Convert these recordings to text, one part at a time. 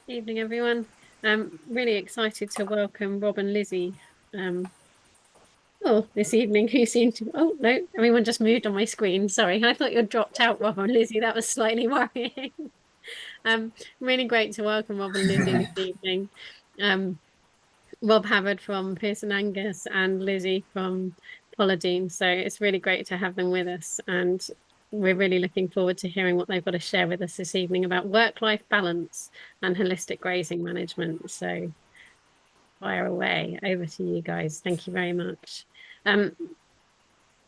Evening, everyone. Really excited to welcome Rob and Lizzie. Um, this evening, who seemed to? Oh no, everyone just moved on my screen. Sorry, I thought you'd dropped out, Rob and Lizzie. That was slightly worrying. Really great to welcome Rob and Lizzie this evening. Um, Rob Havard from Pearson Angus and Lizzie from Polydine. So it's really great to have them with us, and we're really looking forward to hearing what they've got to share with us this evening about work-life balance and holistic grazing management. So fire away, over to you guys. Thank you very much. Um,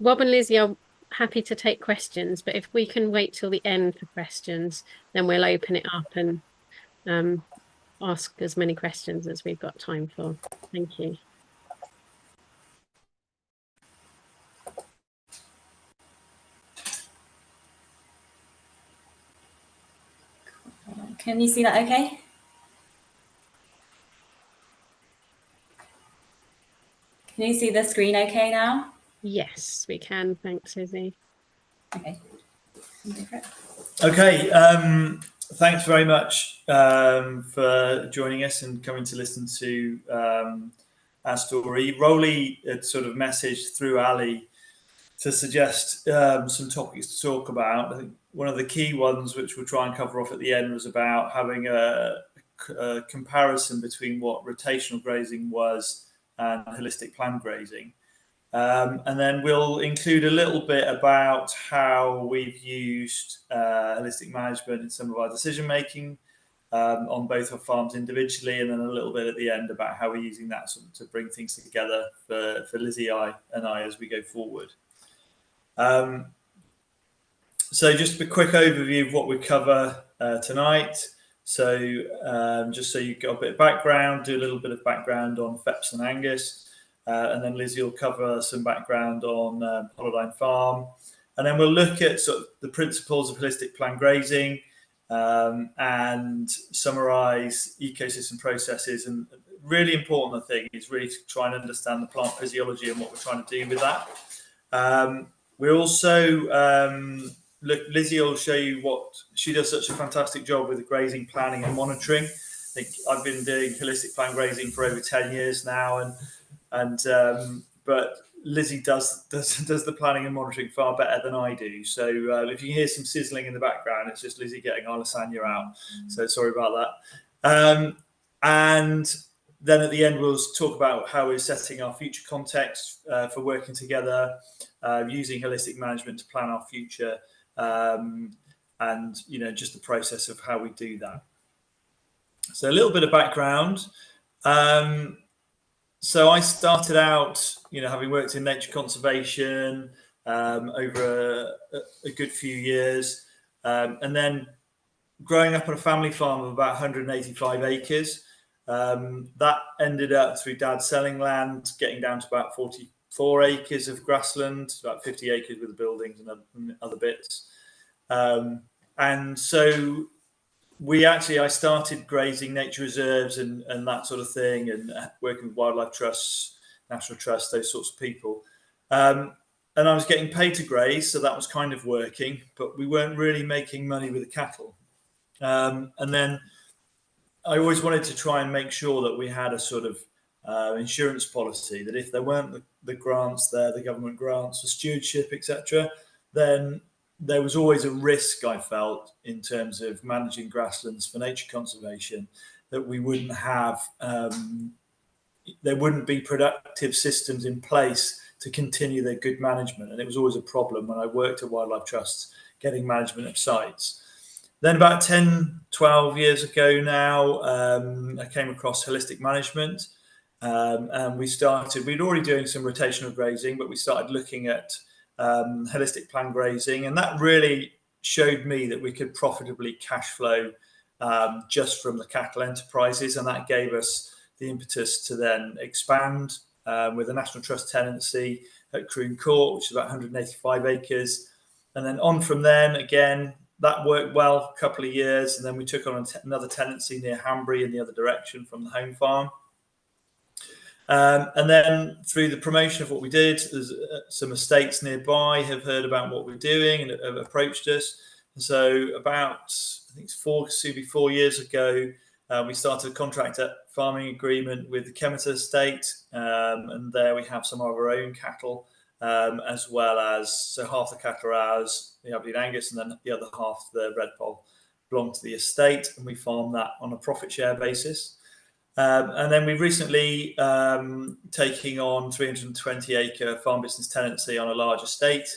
Rob and Lizzie are happy to take questions, but if we can wait till the end for questions, then we'll open it up and um, ask as many questions as we've got time for. Thank you. Can you see that okay? Can you see the screen okay now? Yes, we can. Thanks, Lizzie. Okay. Okay, thanks very much for joining us and coming to listen to our story. Rolly had sort of messaged through Ali to suggest some topics to talk about. I think one of the key ones, which we'll try and cover off at the end, was about having a comparison between what rotational grazing was and holistic planned grazing. And then we'll include a little bit about how we've used holistic management in some of our decision making on both our farms individually, and then a little bit at the end about how we're using that sort of to bring things together for Lizzie and I as we go forward. So just a quick overview of what we cover tonight. So just so you've got a bit of background, do a little bit of background on FePS and Angus. And then Lizzie will cover some background on Polydine Farm. And then we'll look at sort of the principles of holistic planned grazing and summarise ecosystem processes. And really important, I think, is really to try and understand the plant physiology and what we're trying to do with that. We also Lizzie will show you what she does such a fantastic job with the grazing planning and monitoring. I think I've been doing holistic planned grazing for over 10 years now, but Lizzie does the planning and monitoring far better than I do. So if you hear some sizzling in the background, it's just Lizzie getting our lasagna out. So sorry about that. And then at the end, we'll talk about how we're setting our future context for working together, using holistic management to plan our future, and just the process of how we do that. So a little bit of background. So I started out, having worked in nature conservation over a good few years, and then growing up on a family farm of about 185 acres. That ended up through Dad selling land, getting down to about 44 acres of grassland, about 50 acres with the buildings and other bits. And so I started grazing nature reserves and that sort of thing, and working with wildlife trusts, national trusts, those sorts of people. And I was getting paid to graze, so that was kind of working, but we weren't really making money with the cattle. And then I always wanted to try and make sure that we had a sort of insurance policy that if there weren't the grants there, the government grants for stewardship, etc., then there was always a risk, I felt, in terms of managing grasslands for nature conservation, that we wouldn't have, there wouldn't be productive systems in place to continue their good management. And it was always a problem when I worked at wildlife trusts, getting management of sites. Then about 10, 12 years ago now, I came across holistic management. And we'd already doing some rotational grazing, but we started looking at holistic planned grazing, and that really showed me that we could profitably cash flow just from the cattle enterprises, and that gave us the impetus to then expand with a National Trust tenancy at Croon Court, which is about 185 acres, and then on from then again. That worked well a couple of years, and then we took on another tenancy near Hanbury in the other direction from the home farm. And then through the promotion of what we did, there's some estates nearby have heard about what we're doing and have approached us. And so about, I think it's 4 years ago, We started a contract farming agreement with the Kemeter estate, and there we have some of our own cattle, as well as, so half the cattle are ours, the Aberdeen Angus, and then the other half, the Red Poll, belong to the estate, and we farm that on a profit share basis. And then we've recently taken on 320-acre farm business tenancy on a large estate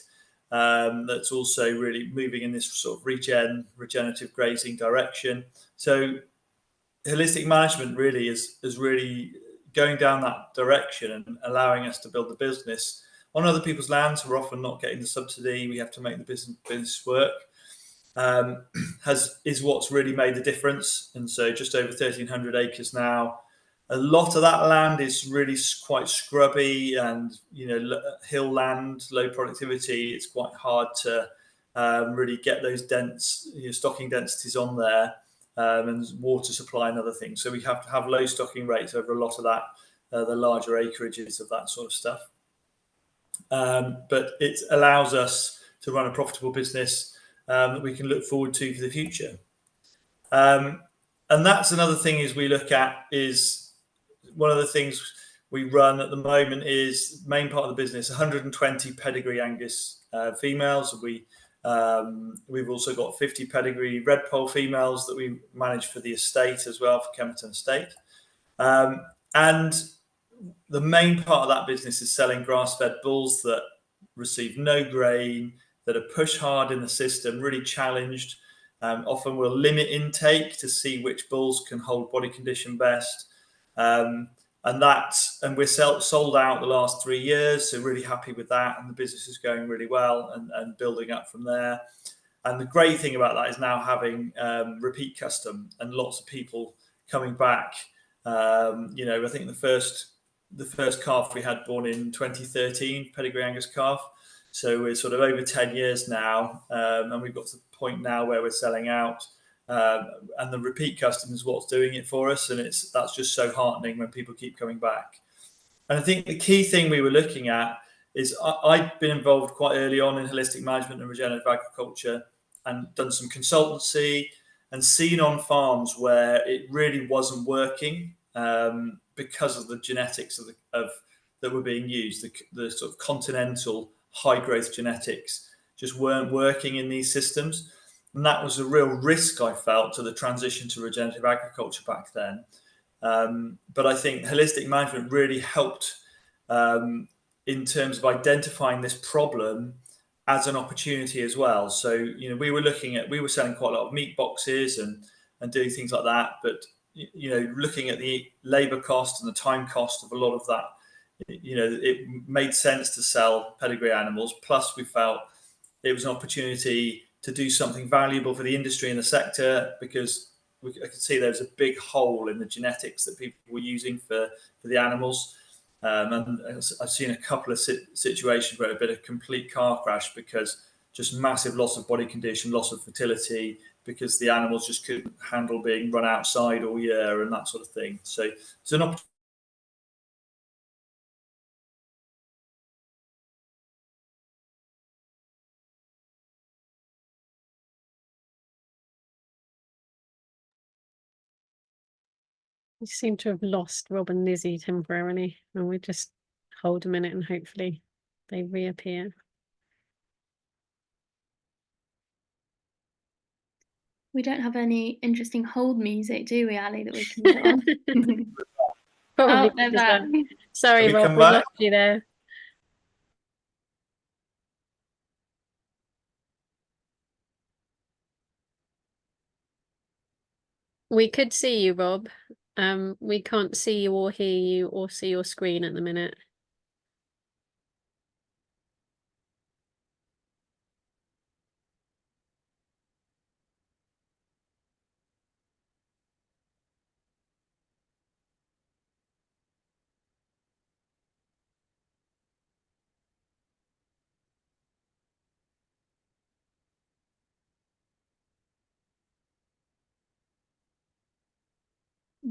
that's also really moving in this sort of regenerative grazing direction. So holistic management really is really going down that direction and allowing us to build the business on other people's lands. We're often not getting the subsidy. We have to make the business work. Is what's really made the difference. And so just over 1,300 acres now. A lot of that land is really quite scrubby and, hill land, low productivity. It's quite hard to really get those dense stocking densities on there, and water supply and other things. So we have to have low stocking rates over a lot of that, the larger acreages of that sort of stuff. But it allows us to run a profitable business that we can look forward to for the future. And that's another thing is we look at is one of the things we run at the moment is main part of the business, 120 pedigree Angus females. We've also got 50 pedigree Red Poll females that we manage for the estate as well, for Kemerton Estate. And the main part of that business is selling grass-fed bulls that receive no grain, that are pushed hard in the system, really challenged. Often we'll limit intake to see which bulls can hold body condition best. And we're sold out the last 3 years, so really happy with that. And the business is going really well and building up from there. And the great thing about that is now having repeat custom and lots of people coming back. I think the first calf we had born in 2013, pedigree Angus calf. So we're sort of over 10 years now, and we've got to the point now where we're selling out. And the repeat custom is what's doing it for us, and that's just so heartening when people keep coming back. And I think the key thing we were looking at is I'd been involved quite early on in holistic management and regenerative agriculture, and done some consultancy and seen on farms where it really wasn't working because of the genetics that were being used, the sort of continental high growth genetics just weren't working in these systems. And that was a real risk I felt to the transition to regenerative agriculture back then. But I think holistic management really helped in terms of identifying this problem as an opportunity as well. So, we were selling quite a lot of meat boxes and doing things like that. But, looking at the labor cost and the time cost of a lot of that, it made sense to sell pedigree animals. Plus, we felt it was an opportunity to do something valuable for the industry and the sector, because I could see there was a big hole in the genetics that people were using for the animals. And I've seen a couple of situations where it's been a complete car crash because just massive loss of body condition, loss of fertility, because the animals just couldn't handle being run outside all year and that sort of thing. So it's an opportunity. We seem to have lost Rob and Lizzie temporarily, and we just hold a minute and hopefully they reappear. We don't have any interesting hold music, do we, Ali, that we can put on? Probably Oh, they're just back. that. Sorry, Have you Rob, come we back? lost you there. We could see you, Rob. We can't see you or hear you or see your screen at the minute.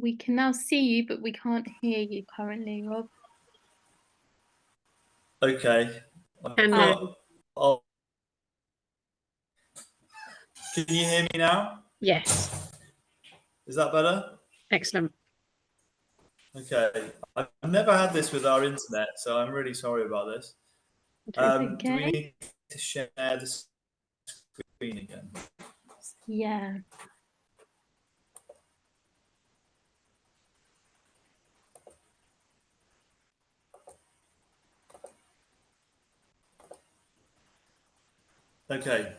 We can now see you, but we can't hear you currently, Rob. Okay. Can Can you hear me now? Yes. Is that better? Excellent. Okay, I've never had this with our internet, so I'm really sorry about this. That's Do we okay. need to share the screen again? Yeah. Okay,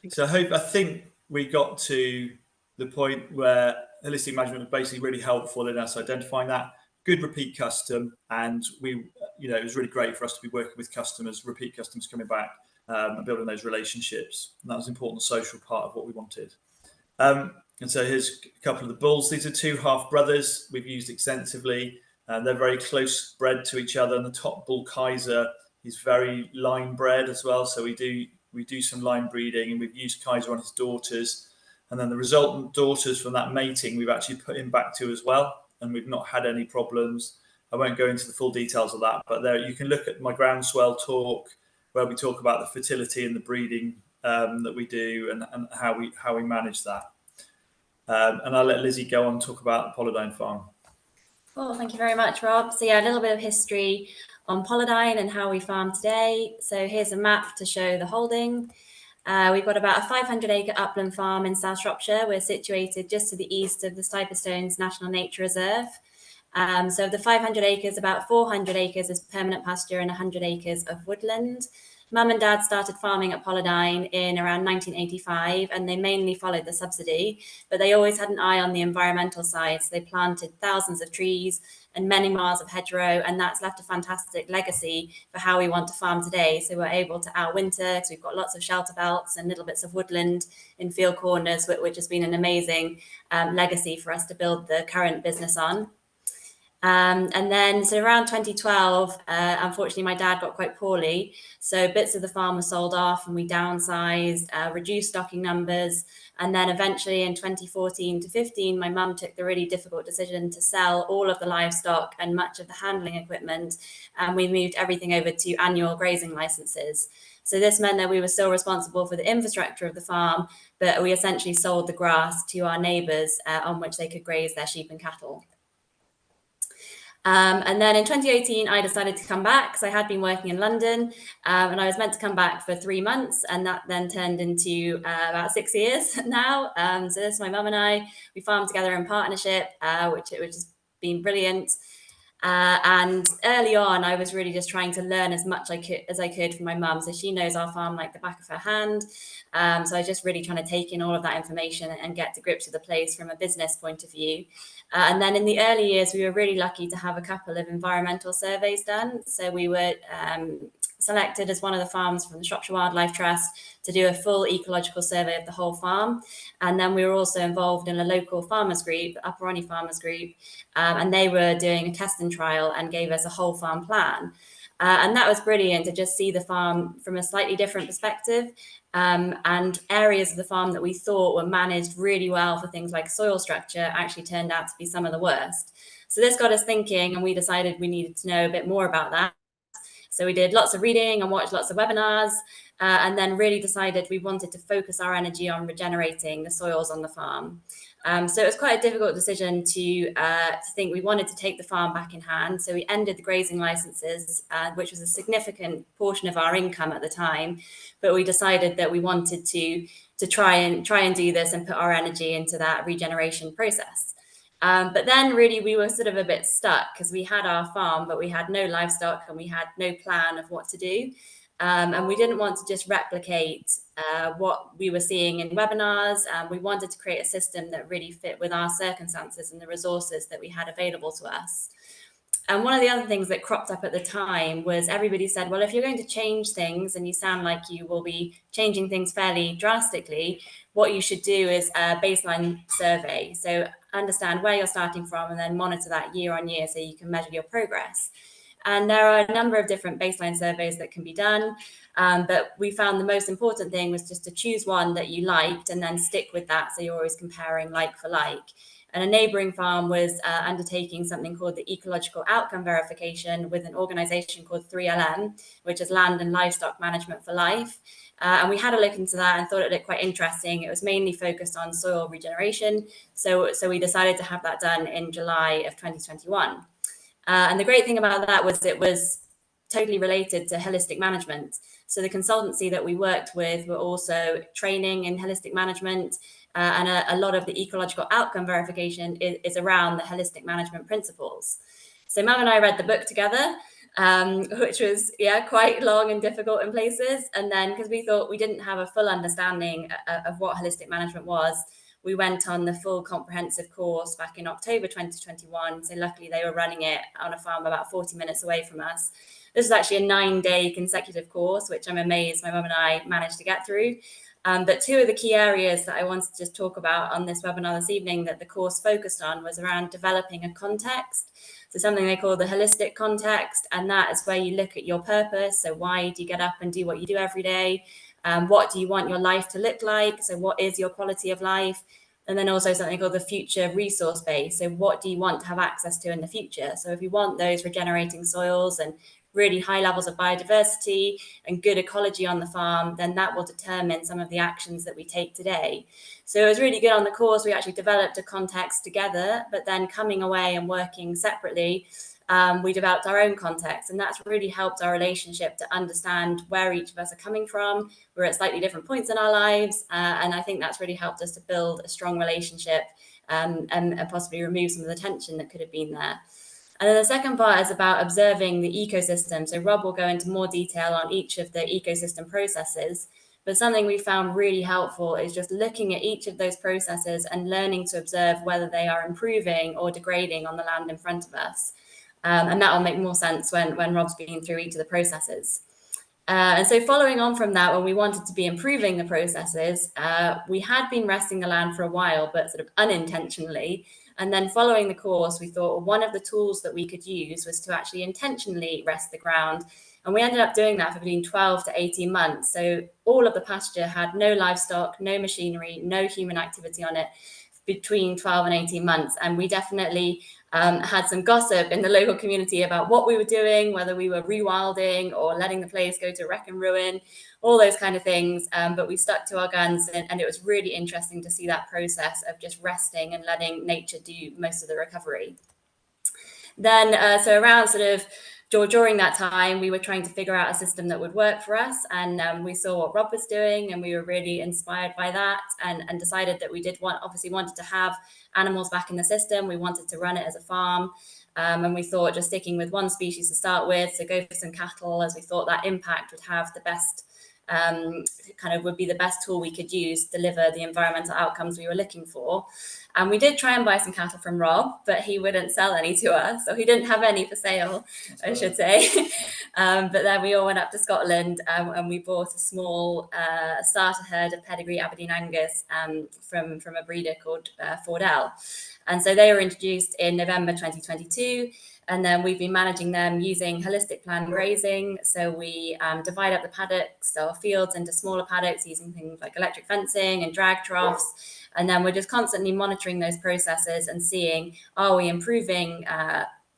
so I think we got to the point where holistic management was basically really helpful in us identifying that good repeat custom, and it was really great for us to be working with customers, repeat customers coming back, and building those relationships. And that was an important social part of what we wanted. And so here's a couple of the bulls. These are two half brothers we've used extensively. They're very close bred to each other, and the top bull Kaiser is very line bred as well. So we do some line breeding, and we've used Kaiser on his daughters. And then the resultant daughters from that mating, we've actually put him back to as well, and we've not had any problems. I won't go into the full details of that, but there you can look at my groundswell talk where we talk about the fertility and the breeding that we do and how we manage that. And I'll let Lizzie go on and talk about the Polydine farm. Cool, thank you very much, Rob. So yeah, a little bit of history on Polydine and how we farm today. So here's a map to show the holding. We've got about a 500-acre upland farm in South Shropshire. We're situated just to the east of the Stiperstones National Nature Reserve. So of the 500 acres, about 400 acres is permanent pasture and 100 acres of woodland. Mum and Dad started farming at Polydine in around 1985, and they mainly followed the subsidy, but they always had an eye on the environmental side. So they planted thousands of trees and many miles of hedgerow, and that's left a fantastic legacy for how we want to farm today. So we're able to outwinter because we've got lots of shelter belts and little bits of woodland in field corners, which has been an amazing legacy for us to build the current business on. And then, so around 2012, unfortunately, my dad got quite poorly. So bits of the farm were sold off and we downsized, reduced stocking numbers. And then eventually in 2014 to 15, my mum took the really difficult decision to sell all of the livestock and much of the handling equipment. And we moved everything over to annual grazing licenses. So this meant that we were still responsible for the infrastructure of the farm, but we essentially sold the grass to our neighbours on which they could graze their sheep and cattle. And then in 2018, I decided to come back because I had been working in London and I was meant to come back for 3 months, and that then turned into about 6 years now. So this is my mum and I. We farmed together in partnership, which has been brilliant. And early on, I was really just trying to learn as much as I could from my mum. So she knows our farm like the back of her hand. So I was just really trying to take in all of that information and get to grips with the place from a business point of view. And then in the early years, we were really lucky to have a couple of environmental surveys done. So we were selected as one of the farms from the Shropshire Wildlife Trust to do a full ecological survey of the whole farm. And then we were also involved in a local farmers group, the Upper Ronnie Farmers Group, and they were doing a test and trial and gave us a whole farm plan. And that was brilliant to just see the farm from a slightly different perspective. And areas of the farm that we thought were managed really well for things like soil structure actually turned out to be some of the worst. So this got us thinking, and we decided we needed to know a bit more about that. So we did lots of reading and watched lots of webinars, and then really decided we wanted to focus our energy on regenerating the soils on the farm. So it was quite a difficult decision to think we wanted to take the farm back in hand. So we ended the grazing licenses, which was a significant portion of our income at the time. But we decided that we wanted to try and do this and put our energy into that regeneration process. But then really we were sort of a bit stuck because we had our farm, but we had no livestock and we had no plan of what to do. And we didn't want to just replicate what we were seeing in webinars. We wanted to create a system that really fit with our circumstances and the resources that we had available to us. And one of the other things that cropped up at the time was everybody said, well, if you're going to change things and you sound like you will be changing things fairly drastically, what you should do is a baseline survey. So understand where you're starting from and then monitor that year on year so you can measure your progress. And there are a number of different baseline surveys that can be done. But we found the most important thing was just to choose one that you liked and then stick with that. So you're always comparing like for like. And a neighbouring farm was undertaking something called the Ecological Outcome Verification with an organisation called 3LM, which is Land and Livestock Management for Life. And we had a look into that and thought it looked quite interesting. It was mainly focused on soil regeneration. So we decided to have that done in July of 2021. And the great thing about that was it was totally related to holistic management. So the consultancy that we worked with were also training in holistic management, and a lot of the ecological outcome verification is around the holistic management principles. So Mum and I read the book together, which was quite long and difficult in places. And then because we thought we didn't have a full understanding of what holistic management was, we went on the full comprehensive course back in October 2021. So luckily they were running it on a farm about 40 minutes away from us. This was actually a 9-day consecutive course, which I'm amazed my mum and I managed to get through. But two of the key areas that I wanted to just talk about on this webinar this evening that the course focused on was around developing a context. So something they call the holistic context, and that is where you look at your purpose. So why do you get up and do what you do every day? What do you want your life to look like? So what is your quality of life? And then also something called the future resource base. So what do you want to have access to in the future? So if you want those regenerating soils and really high levels of biodiversity and good ecology on the farm, then that will determine some of the actions that we take today. So it was really good on the course. We actually developed a context together, but then coming away and working separately, we developed our own context, and that's really helped our relationship to understand where each of us are coming from. We're at slightly different points in our lives, and I think that's really helped us to build a strong relationship and possibly remove some of the tension that could have been there. And then the second part is about observing the ecosystem. So Rob will go into more detail on each of the ecosystem processes, but something we found really helpful is just looking at each of those processes and learning to observe whether they are improving or degrading on the land in front of us. And that will make more sense when Rob's been through each of the processes. And so following on from that, when we wanted to be improving the processes, we had been resting the land for a while, but sort of unintentionally. And then following the course, we thought one of the tools that we could use was to actually intentionally rest the ground. And we ended up doing that for between 12 to 18 months. So all of the pasture had no livestock, no machinery, no human activity on it between 12 and 18 months. And we definitely had some gossip in the local community about what we were doing, whether we were rewilding or letting the place go to wreck and ruin, all those kind of things. But we stuck to our guns, and it was really interesting to see that process of just resting and letting nature do most of the recovery. Then, so around sort of during that time, we were trying to figure out a system that would work for us. And we saw what Rob was doing, and we were really inspired by that, and decided that we obviously wanted to have animals back in the system. We wanted to run it as a farm. And we thought just sticking with one species to start with, so go for some cattle, as we thought that impact would have the best, would be the best tool we could use to deliver the environmental outcomes we were looking for. And we did try and buy some cattle from Rob, but he wouldn't sell any to us. So he didn't have any for sale, I should say. But then we all went up to Scotland, and we bought a small starter herd of pedigree Aberdeen Angus from a breeder called Fordell. And so they were introduced in November 2022. And then we've been managing them using holistic plan grazing. So we divide up the paddocks, so our fields, into smaller paddocks using things like electric fencing and drag troughs. And then we're just constantly monitoring those processes and seeing, are we improving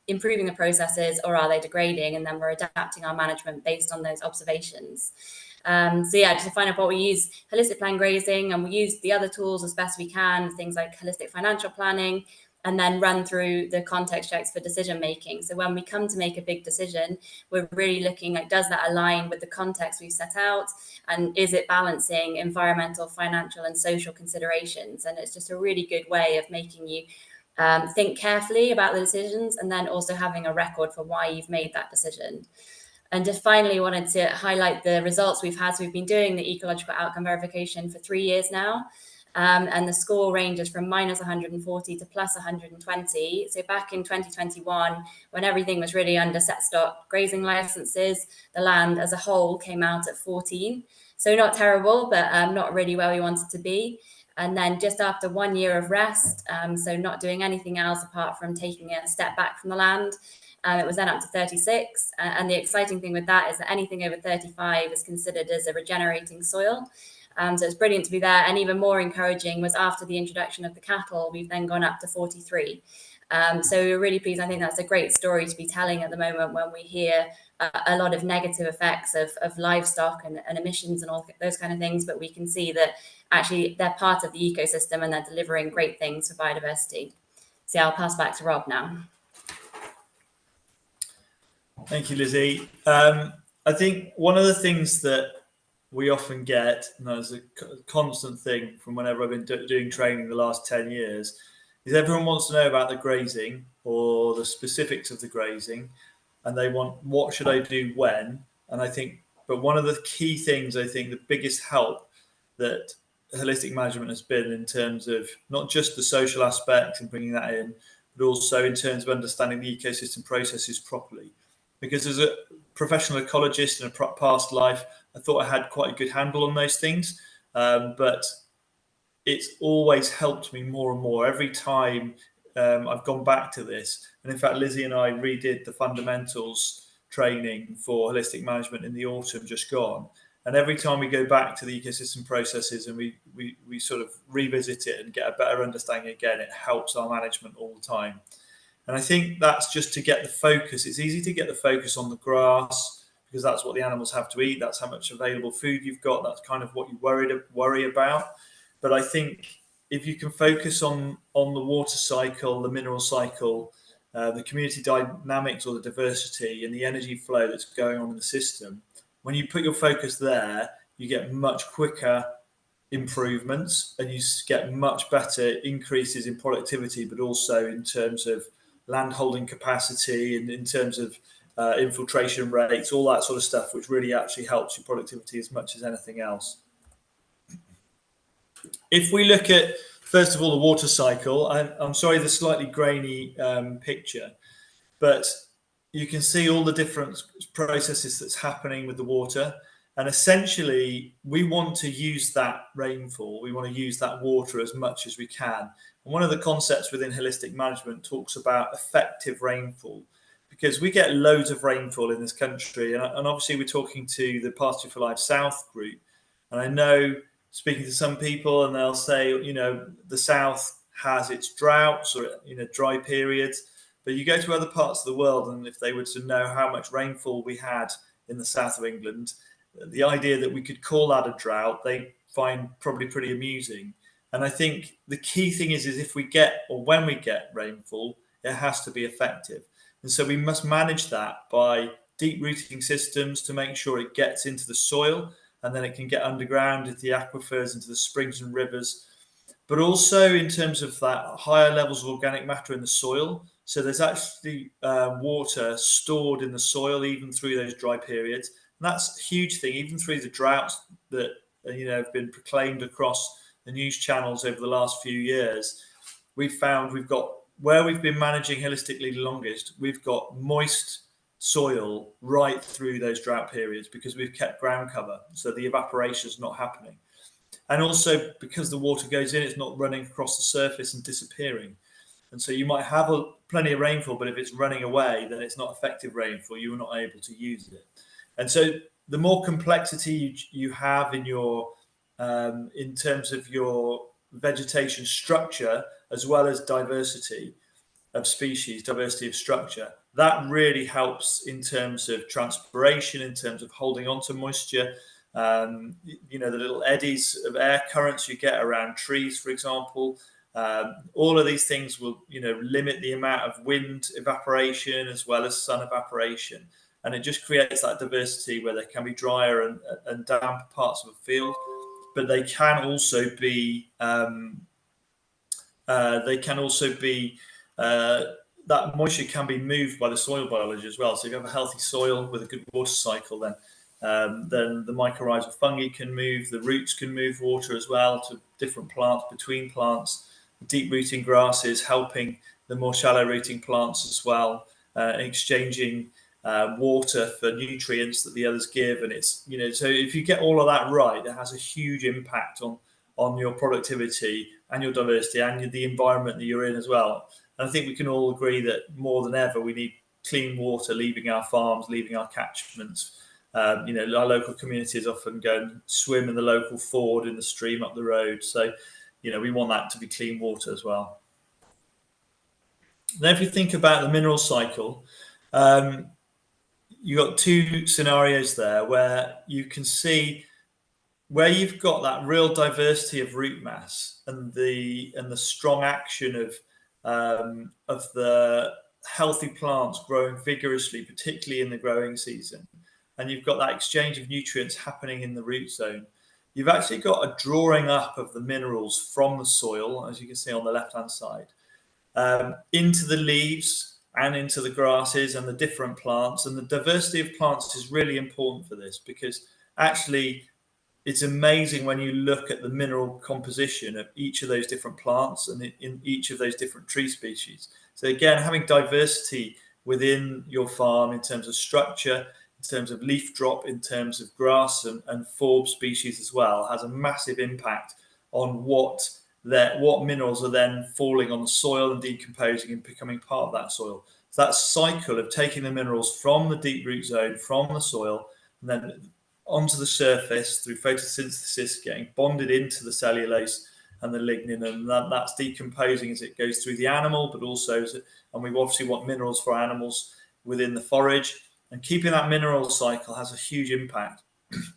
the processes, or are they degrading? And then we're adapting our management based on those observations. Just to find out what we use, holistic plan grazing, and we use the other tools as best we can, things like holistic financial planning, and then run through the context checks for decision making. So when we come to make a big decision, we're really looking at, does that align with the context we've set out? And is it balancing environmental, financial, and social considerations? And it's just a really good way of making you think carefully about the decisions, and then also having a record for why you've made that decision. And just finally wanted to highlight the results we've had. So we've been doing the ecological outcome verification for 3 years now. And the score ranges from -140 to +120. So back in 2021, when everything was really under set stock grazing licenses, the land as a whole came out at 14. So not terrible, but not really where we wanted to be. And then just after 1 year of rest, so not doing anything else apart from taking a step back from the land, it was then up to 36. And the exciting thing with that is that anything over 35 is considered as a regenerating soil. So it's brilliant to be there. And even more encouraging was after the introduction of the cattle, we've then gone up to 43. So we're really pleased. I think that's a great story to be telling at the moment when we hear a lot of negative effects of livestock and emissions and all those kind of things, but we can see that actually they're part of the ecosystem and they're delivering great things for biodiversity. So I'll pass back to Rob now. Thank you, Lizzie. I think one of the things that we often get, and that's a constant thing from whenever I've been doing training the last 10 years, is everyone wants to know about the grazing or the specifics of the grazing, and they want, what should I do when? And I think, but one of the key things, I think the biggest help that holistic management has been in terms of not just the social aspects and bringing that in, but also in terms of understanding the ecosystem processes properly. Because as a professional ecologist in a past life, I thought I had quite a good handle on those things, but it's always helped me more and more every time I've gone back to this. And in fact, Lizzie and I redid the fundamentals training for holistic management in the autumn just gone. And every time we go back to the ecosystem processes and we sort of revisit it and get a better understanding again, it helps our management all the time. And I think that's just to get the focus. It's easy to get the focus on the grass because that's what the animals have to eat. That's how much available food you've got. That's kind of what you worry about. But I think if you can focus on the water cycle, the mineral cycle, the community dynamics or the diversity and the energy flow that's going on in the system, when you put your focus there, you get much quicker improvements and you get much better increases in productivity, but also in terms of land holding capacity and in terms of infiltration rates, all that sort of stuff, which really actually helps your productivity as much as anything else. If we look at, first of all, the water cycle, I'm sorry, the slightly grainy picture, but you can see all the different processes that's happening with the water. And essentially, we want to use that rainfall. We want to use that water as much as we can. And one of the concepts within holistic management talks about effective rainfall, because we get loads of rainfall in this country. And obviously, we're talking to the Pasture for Life South group. And I know, speaking to some people, and they'll say, you know, the South has its droughts or, you know, dry periods. But you go to other parts of the world, and if they were to know how much rainfall we had in the south of England, the idea that we could call that a drought, they find probably pretty amusing. And I think the key thing is if we get, or when we get rainfall, it has to be effective. And so we must manage that by deep rooting systems to make sure it gets into the soil and then it can get underground into the aquifers, into the springs and rivers. But also in terms of that higher levels of organic matter in the soil. So there's actually water stored in the soil even through those dry periods. And that's a huge thing, even through the droughts that have been proclaimed across the news channels over the last few years. We've found we've got, where we've been managing holistically the longest, we've got moist soil right through those drought periods because we've kept ground cover, so the evaporation is not happening. And also because the water goes in, it's not running across the surface and disappearing. And so you might have plenty of rainfall, but if it's running away, then it's not effective rainfall. You're not able to use it. And so the more complexity you have in your, in terms of your vegetation structure, as well as diversity of species, diversity of structure, that really helps in terms of transpiration, in terms of holding on to moisture. The little eddies of air currents you get around trees, for example, all of these things will, limit the amount of wind evaporation as well as sun evaporation. And it just creates that diversity where there can be drier and damp parts of a field, but they can also be that moisture can be moved by the soil biology as well. So if you have a healthy soil with a good water cycle, then the mycorrhizal fungi can move, the roots can move water as well to different plants, between plants, deep rooting grasses helping the more shallow rooting plants as well, exchanging water for nutrients that the others give. And it's, so if you get all of that right, it has a huge impact on your productivity and your diversity and the environment that you're in as well. And I think we can all agree that more than ever, we need clean water leaving our farms, leaving our catchments. Our local communities often go and swim in the local ford in the stream up the road. So, we want that to be clean water as well. Then if you think about the mineral cycle, you've got two scenarios there where you can see where you've got that real diversity of root mass and the strong action of the healthy plants growing vigorously, particularly in the growing season, and you've got that exchange of nutrients happening in the root zone. You've actually got a drawing up of the minerals from the soil, as you can see on the left-hand side, into the leaves and into the grasses and the different plants. And the diversity of plants is really important for this, because actually it's amazing when you look at the mineral composition of each of those different plants and in each of those different tree species. So again, having diversity within your farm in terms of structure, in terms of leaf drop, in terms of grass and forb species as well, has a massive impact on what minerals are then falling on the soil and decomposing and becoming part of that soil. So that cycle of taking the minerals from the deep root zone, from the soil, and then onto the surface through photosynthesis, getting bonded into the cellulose and the lignin, and that's decomposing as it goes through the animal, but also, and we obviously want minerals for animals within the forage, and keeping that mineral cycle has a huge impact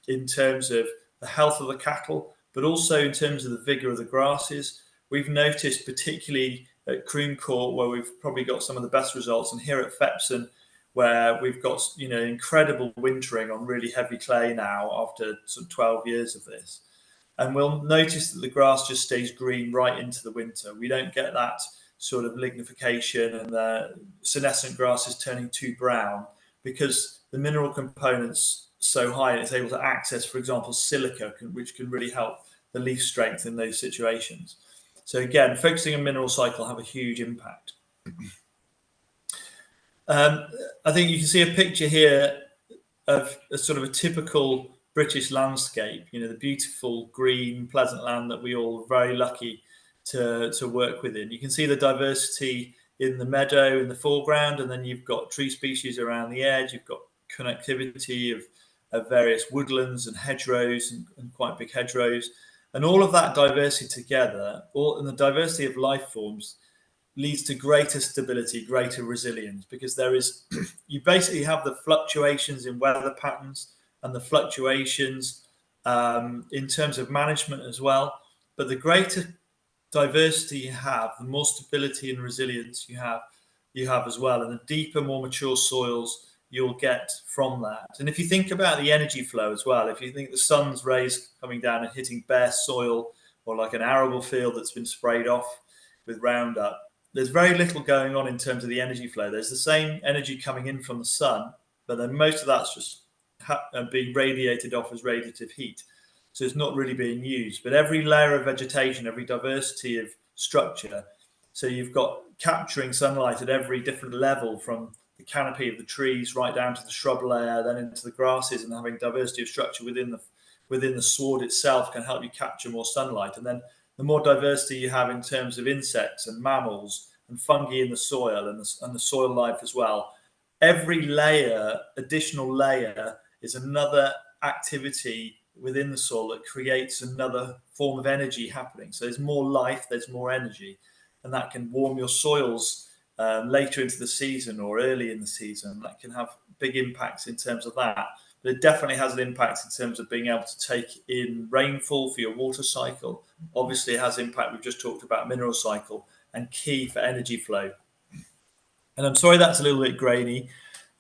in terms of the health of the cattle, but also in terms of the vigor of the grasses. We've noticed, particularly at Croom Court, where we've probably got some of the best results, and here at Fepson, where we've got incredible wintering on really heavy clay now after sort of 12 years of this. And we'll notice that the grass just stays green right into the winter. We don't get that sort of lignification and the senescent grasses turning too brown, because the mineral component's so high and it's able to access, for example, silica, which can really help the leaf strength in those situations. So again, focusing on mineral cycle have a huge impact. I think you can see a picture here of a sort of a typical British landscape, the beautiful green pleasant land that we all are very lucky to work within. You can see the diversity in the meadow in the foreground, and then you've got tree species around the edge. You've got connectivity of various woodlands and hedgerows and quite big hedgerows, and all of that diversity together, and the diversity of life forms, leads to greater stability, greater resilience, because you basically have the fluctuations in weather patterns and the fluctuations in terms of management as well. But the greater diversity you have, the more stability and resilience you have as well, and the deeper, more mature soils you'll get from that. And if you think about the energy flow as well, if you think the sun's rays coming down and hitting bare soil, or like an arable field that's been sprayed off with Roundup, there's very little going on in terms of the energy flow. There's the same energy coming in from the sun, but then most of that's just being radiated off as radiative heat. So it's not really being used. But every layer of vegetation, every diversity of structure, so you've got capturing sunlight at every different level, from the canopy of the trees right down to the shrub layer, then into the grasses, and having diversity of structure within the sward itself can help you capture more sunlight. And then the more diversity you have in terms of insects and mammals and fungi in the soil and the soil life as well, every additional layer is another activity within the soil that creates another form of energy happening. So there's more life, there's more energy, and that can warm your soils later into the season or early in the season. That can have big impacts in terms of that. But it definitely has an impact in terms of being able to take in rainfall for your water cycle. Obviously, it has impact. We've just talked about mineral cycle, and key for energy flow. And I'm sorry that's a little bit grainy,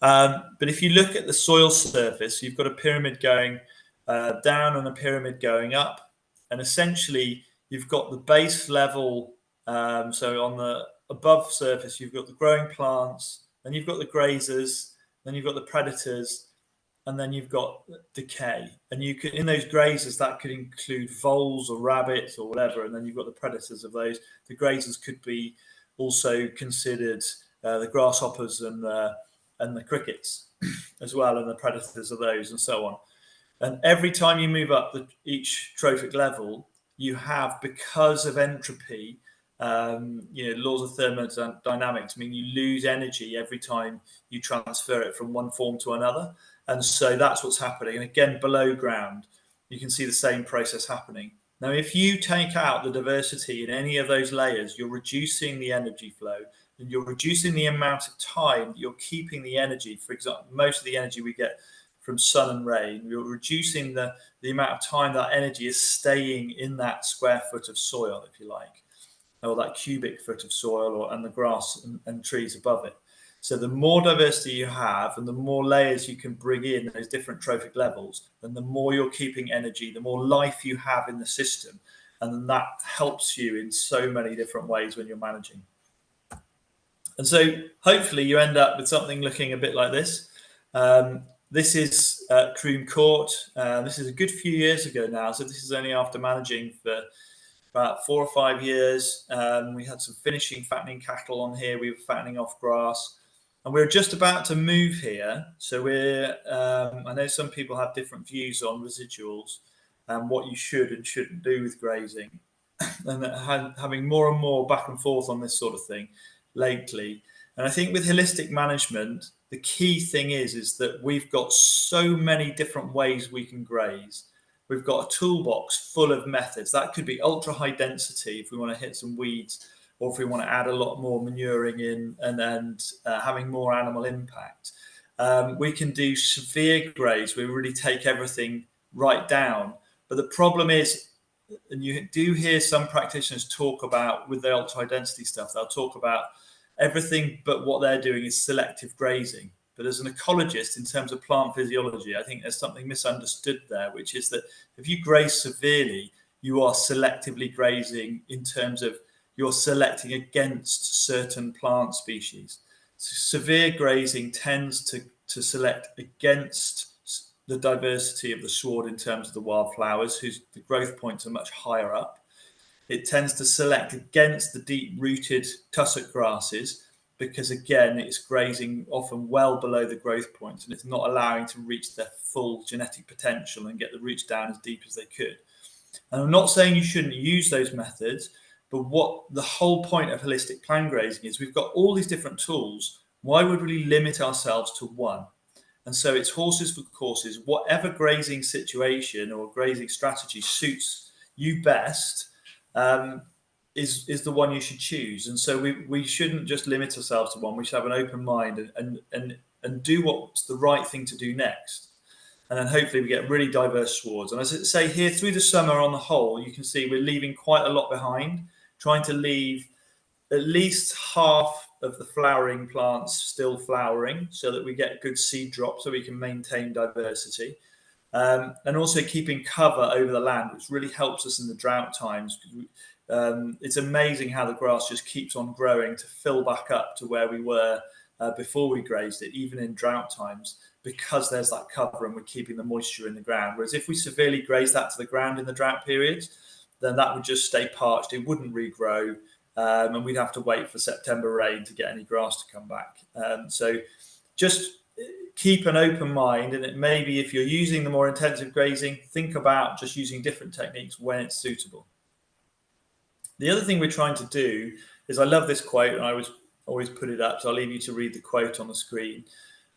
but if you look at the soil surface, you've got a pyramid going down and a pyramid going up, and essentially you've got the base level. So on the above surface, you've got the growing plants, then you've got the grazers, then you've got the predators, and then you've got decay. And you can, in those grazers, that could include voles or rabbits or whatever, and then you've got the predators of those. The grazers could be also considered the grasshoppers and the crickets as well, and the predators of those, and so on. And every time you move up each trophic level, you have, because of entropy, laws of thermodynamics mean you lose energy every time you transfer it from one form to another. And so that's what's happening. And again, below ground, you can see the same process happening. Now, if you take out the diversity in any of those layers, you're reducing the energy flow, and you're reducing the amount of time that you're keeping the energy. For example, most of the energy we get from sun and rain, you're reducing the amount of time that energy is staying in that square foot of soil, if you like, or that cubic foot of soil, and the grass and trees above it. So the more diversity you have and the more layers you can bring in those different trophic levels, then the more you're keeping energy, the more life you have in the system. And then that helps you in so many different ways when you're managing. And so hopefully you end up with something looking a bit like this. This is Croom Court. This is a good few years ago now. So this is only after managing for about 4 or 5 years. We had some finishing fattening cattle on here. We were fattening off grass. And we're just about to move here. So I know some people have different views on residuals and what you should and shouldn't do with grazing. And having more and more back and forth on this sort of thing lately. And I think with holistic management, the key thing is that we've got so many different ways we can graze. We've got a toolbox full of methods. That could be ultra high density if we want to hit some weeds, or if we want to add a lot more manuring in and having more animal impact. We can do severe graze. We really take everything right down. But the problem is, and you do hear some practitioners talk about with the ultra high density stuff, they'll talk about everything but what they're doing is selective grazing. But as an ecologist, in terms of plant physiology, I think there's something misunderstood there, which is that if you graze severely, you are selectively grazing in terms of you're selecting against certain plant species. So severe grazing tends to select against the diversity of the sward in terms of the wildflowers, whose the growth points are much higher up. It tends to select against the deep-rooted tussock grasses, because again, it's grazing often well below the growth points, and it's not allowing to reach their full genetic potential and get the roots down as deep as they could. And I'm not saying you shouldn't use those methods, but what the whole point of holistic plant grazing is, we've got all these different tools. Why would we limit ourselves to one? And so it's horses for courses. Whatever grazing situation or grazing strategy suits you best is the one you should choose. And so we shouldn't just limit ourselves to one. We should have an open mind and do what's the right thing to do next. And then hopefully we get really diverse swards. And as I say here, through the summer on the whole, you can see we're leaving quite a lot behind, trying to leave at least half of the flowering plants still flowering, so that we get good seed drop, so we can maintain diversity. And also keeping cover over the land, which really helps us in the drought times. It's amazing how the grass just keeps on growing to fill back up to where we were before we grazed it, even in drought times, because there's that cover and we're keeping the moisture in the ground. Whereas if we severely graze that to the ground in the drought periods, then that would just stay parched. It wouldn't regrow, and we'd have to wait for September rain to get any grass to come back. So just keep an open mind, and it may be if you're using the more intensive grazing, think about just using different techniques when it's suitable. The other thing we're trying to do is, I love this quote, and I always put it up, so I'll leave you to read the quote on the screen.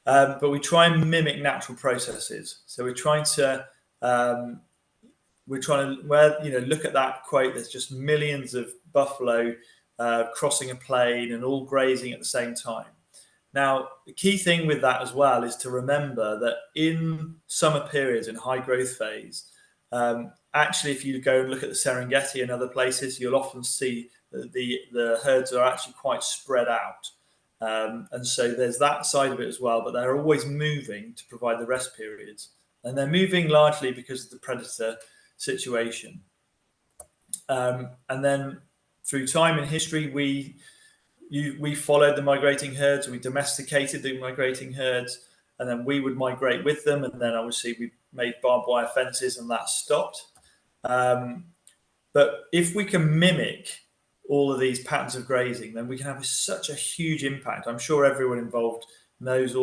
But we try and mimic natural processes. So we're trying to look at that quote. There's just millions of buffalo crossing a plain and all grazing at the same time. Now, the key thing with that as well is to remember that in summer periods, in high growth phase, actually, if you go and look at the Serengeti and other places, you'll often see that the herds are actually quite spread out. And so there's that side of it as well, but they're always moving to provide the rest periods. And they're moving largely because of the predator situation. And then through time and history, we followed the migrating herds, we domesticated the migrating herds, and then we would migrate with them. And then obviously we made barbed wire fences and that stopped. But if we can mimic all of these patterns of grazing, then we can have such a huge impact. I'm sure everyone involved knows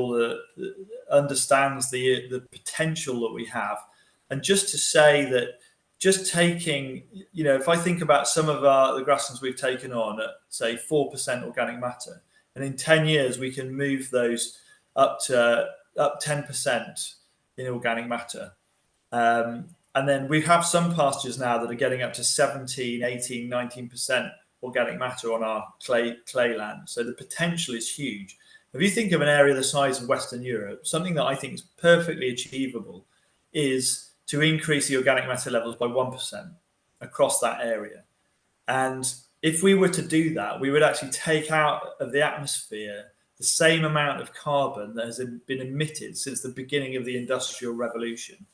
understands the potential that we have. And just to say that, just taking, if I think about some of the grasslands we've taken on at, say, 4% organic matter, and in 10 years we can move those up 10% in organic matter. And then we have some pastures now that are getting up to 17, 18, 19% organic matter on our clay land. So the potential is huge. If you think of an area the size of Western Europe, something that I think is perfectly achievable is to increase the organic matter levels by 1% across that area. And if we were to do that, we would actually take out of the atmosphere the same amount of carbon that has been emitted since the beginning of the Industrial Revolution.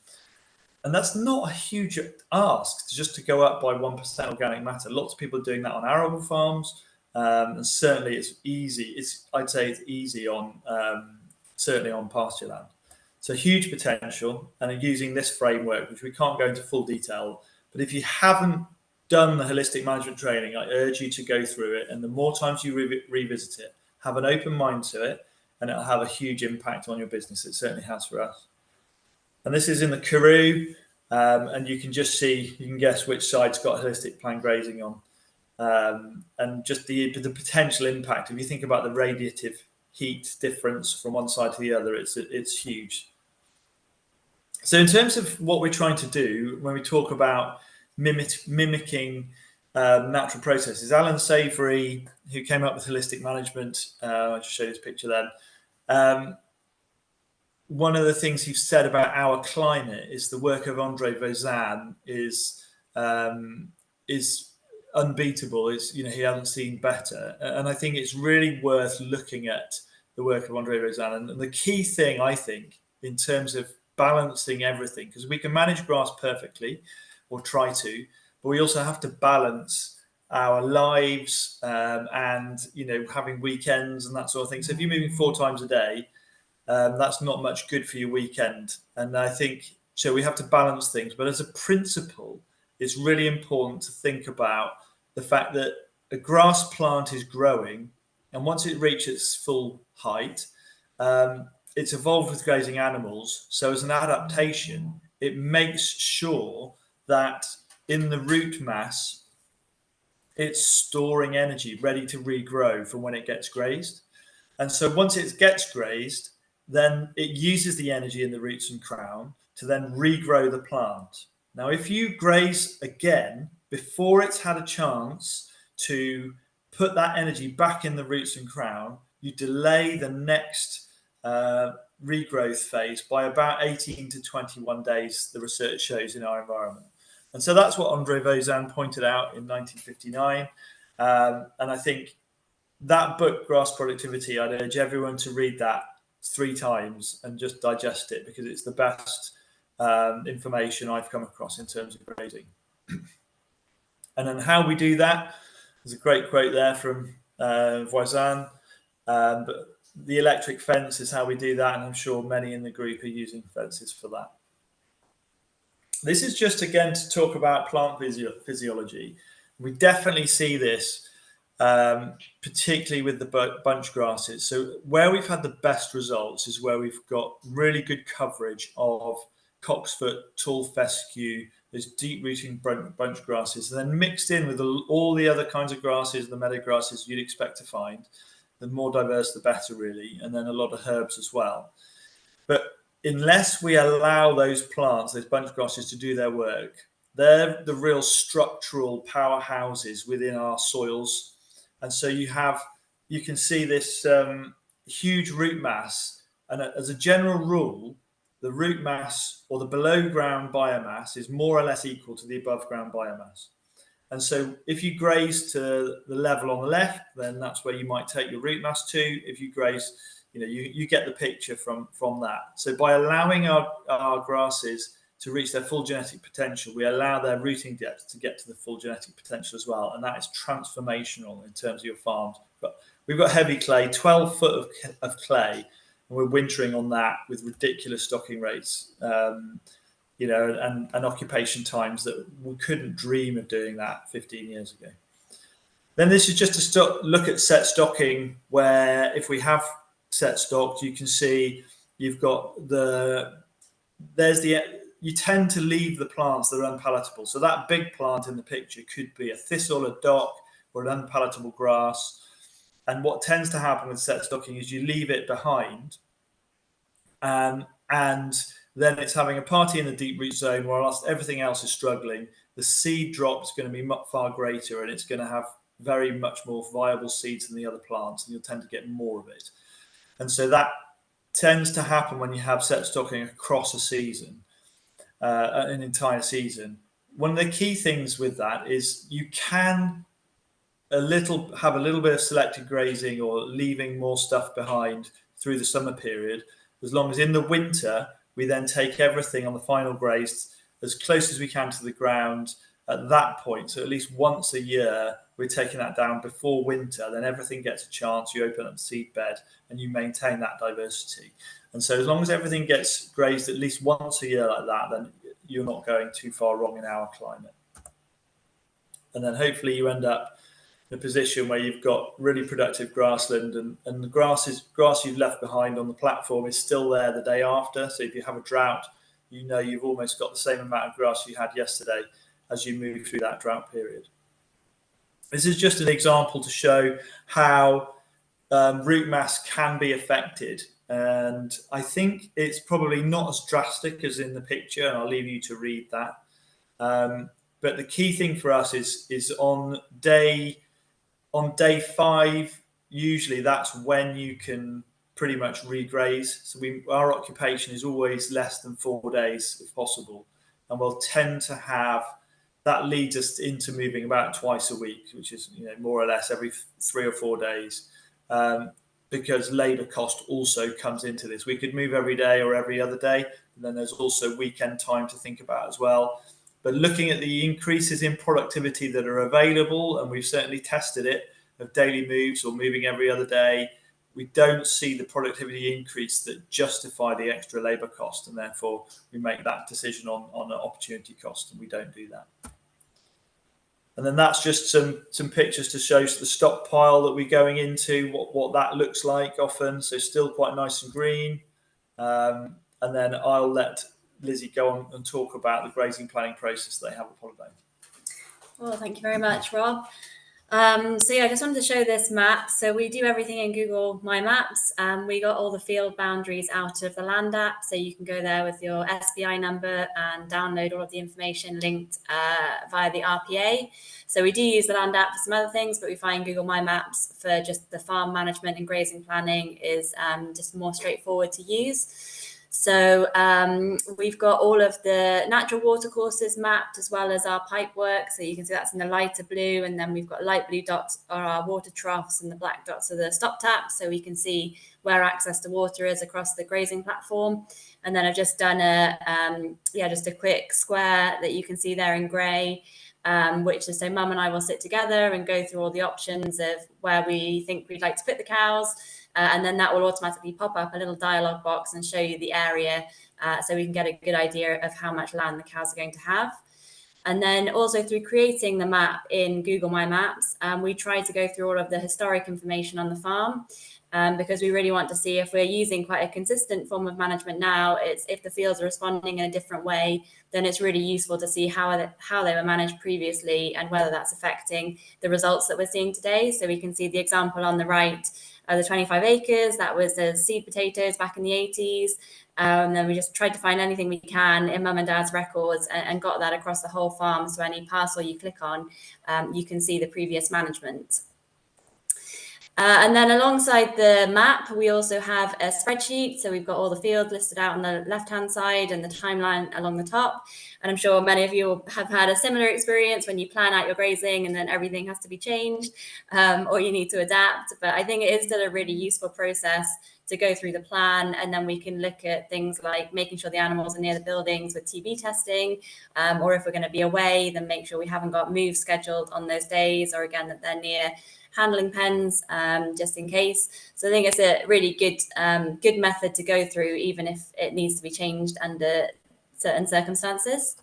And that's not a huge ask just to go up by 1% organic matter. Lots of people are doing that on arable farms, and certainly it's easy. I'd say it's easy on certainly on pasture land. So huge potential, and using this framework, which we can't go into full detail, but if you haven't done the holistic management training, I urge you to go through it. And the more times you revisit it, have an open mind to it, and it'll have a huge impact on your business. It certainly has for us. And this is in the Karoo, and you can just see, you can guess which side's got holistic plant grazing on, and just the potential impact. If you think about the radiative heat difference from one side to the other, it's huge. So in terms of what we're trying to do when we talk about mimicking natural processes, Alan Savory, who came up with holistic management, I'll just show you this picture then. One of the things he's said about our climate is the work of Andre Vezin is unbeatable. He hasn't seen better, and I think it's really worth looking at the work of Andre Vezin. And the key thing, I think, in terms of balancing everything, because we can manage grass perfectly, or try to, but we also have to balance our lives and having weekends and that sort of thing. So if you're moving 4 times a day, that's not much good for your weekend. And I think so we have to balance things. But as a principle, it's really important to think about the fact that a grass plant is growing, and once it reaches its full height, it's evolved with grazing animals. So as an adaptation, it makes sure that in the root mass, it's storing energy ready to regrow from when it gets grazed. And so once it gets grazed, then it uses the energy in the roots and crown to then regrow the plant. Now, if you graze again before it's had a chance to put that energy back in the roots and crown, you delay the next regrowth phase by about 18 to 21 days, the research shows, in our environment. And so that's what Andre Vezin pointed out in 1959. And I think that book, Grass Productivity, I'd urge everyone to read that 3 times and just digest it, because it's the best information I've come across in terms of grazing. And then how we do that, there's a great quote there from Voisin, but the electric fence is how we do that, and I'm sure many in the group are using fences for that. This is just, again, to talk about plant physiology. We definitely see this, particularly with the bunch grasses. So where we've had the best results is where we've got really good coverage of cocksfoot, tall fescue, those deep-rooting bunch grasses, and then mixed in with all the other kinds of grasses, the meadow grasses you'd expect to find. The more diverse, the better, really, and then a lot of herbs as well. But unless we allow those plants, those bunch grasses, to do their work, they're the real structural powerhouses within our soils. And so you can see this huge root mass. And as a general rule, the root mass or the below ground biomass is more or less equal to the above ground biomass. And so if you graze to the level on the left, then that's where you might take your root mass to. If you graze, you get the picture from that. So by allowing our grasses to reach their full genetic potential, we allow their rooting depth to get to the full genetic potential as well. And that is transformational in terms of your farms. But we've got heavy clay, 12 foot of clay, and we're wintering on that with ridiculous stocking rates. And occupation times that we couldn't dream of doing that 15 years ago. Then this is just to look at set stocking, where if we have set stocked, you can see you've got you tend to leave the plants that are unpalatable. So that big plant in the picture could be a thistle, a dock, or an unpalatable grass. And what tends to happen with set stocking is you leave it behind, and then it's having a party in the deep root zone whilst everything else is struggling. The seed drop is going to be far greater, and it's going to have very much more viable seeds than the other plants, and you'll tend to get more of it. And so that tends to happen when you have set stocking across a season, an entire season. One of the key things with that is you can have a little bit of selected grazing or leaving more stuff behind through the summer period, as long as in the winter we then take everything on the final graze as close as we can to the ground at that point. So at least once a year we're taking that down before winter, then everything gets a chance. You open up the seed bed and you maintain that diversity. And so as long as everything gets grazed at least once a year like that, then you're not going too far wrong in our climate. And then hopefully you end up in a position where you've got really productive grassland, and the grass you've left behind on the platform is still there the day after. So if you have a drought, you know you've almost got the same amount of grass you had yesterday as you move through that drought period. This is just an example to show how root mass can be affected. And I think it's probably not as drastic as in the picture, and I'll leave you to read that. But the key thing for us is on day 5, usually that's when you can pretty much regraze. So our occupation is always less than 4 days if possible, and we'll tend to have that leads us into moving about twice a week, which is more or less every 3 or 4 days, because labour cost also comes into this. We could move every day or every other day, and then there's also weekend time to think about as well. But looking at the increases in productivity that are available, and we've certainly tested it, of daily moves or moving every other day, we don't see the productivity increase that justify the extra labour cost, and therefore we make that decision on an opportunity cost, and we don't do that. And then that's just some pictures to show the stockpile that we're going into, what that looks like often. So still quite nice and green. And then I'll let Lizzie go on and talk about the grazing planning process they have at Holiday. Well, thank you very much, Rob. So yeah, I just wanted to show this map. So we do everything in Google My Maps. We got all the field boundaries out of the land app, so you can go there with your SBI number and download all of the information linked via the RPA. So we do use the land app for some other things, but we find Google My Maps for just the farm management and grazing planning is just more straightforward to use. So we've got all of the natural water courses mapped, as well as our pipe work. So you can see that's in the lighter blue, and then we've got light blue dots are our water troughs, and the black dots are the stop taps. So we can see where access to water is across the grazing platform. And then I've just done just a quick square that you can see there in grey, which is so Mum and I will sit together and go through all the options of where we think we'd like to put the cows. And then that will automatically pop up a little dialog box and show you the area, so we can get a good idea of how much land the cows are going to have. And then also through creating the map in Google My Maps, we try to go through all of the historic information on the farm, because we really want to see if we're using quite a consistent form of management now. If the fields are responding in a different way, then it's really useful to see how they were managed previously and whether that's affecting the results that we're seeing today. So we can see the example on the right, the 25 acres, that was the seed potatoes back in the 80s. And then we just tried to find anything we can in Mum and Dad's records and got that across the whole farm. So any parcel you click on, you can see the previous management. And then alongside the map, we also have a spreadsheet. So we've got all the fields listed out on the left-hand side and the timeline along the top. And I'm sure many of you have had a similar experience when you plan out your grazing and then everything has to be changed, or you need to adapt. But I think it is still a really useful process to go through the plan, and then we can look at things like making sure the animals are near the buildings with TB testing, or if we're going to be away, then make sure we haven't got moves scheduled on those days, or again that they're near handling pens, just in case. So I think it's a really good method to go through, even if it needs to be changed under certain circumstances.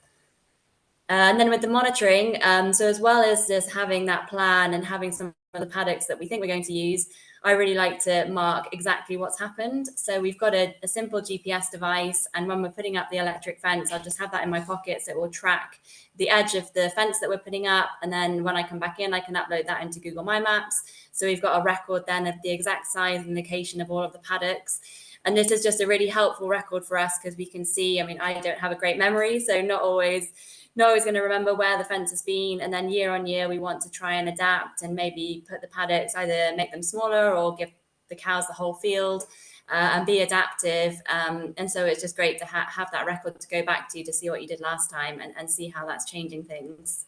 And then with the monitoring, so as well as just having that plan and having some of the paddocks that we think we're going to use, I really like to mark exactly what's happened. So we've got a simple GPS device, and when we're putting up the electric fence, I'll just have that in my pocket, so it will track the edge of the fence that we're putting up. And then when I come back in, I can upload that into Google My Maps. So we've got a record then of the exact size and location of all of the paddocks. And this is just a really helpful record for us because we can see, I mean, I don't have a great memory, so not always not always going to remember where the fence has been. And then year on year, we want to try and adapt and maybe put the paddocks, either make them smaller or give the cows the whole field, and be adaptive. And so it's just great to have that record to go back to see what you did last time and see how that's changing things.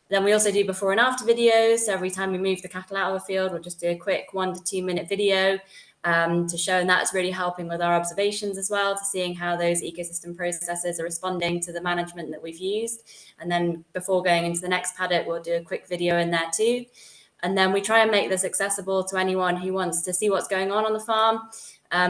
Then we also do before and after videos. So every time we move the cattle out of a field, we'll just do a quick 1 to 2 minute video to show, and that's really helping with our observations as well, to seeing how those ecosystem processes are responding to the management that we've used. And then before going into the next paddock, we'll do a quick video in there too. And then we try and make this accessible to anyone who wants to see what's going on the farm.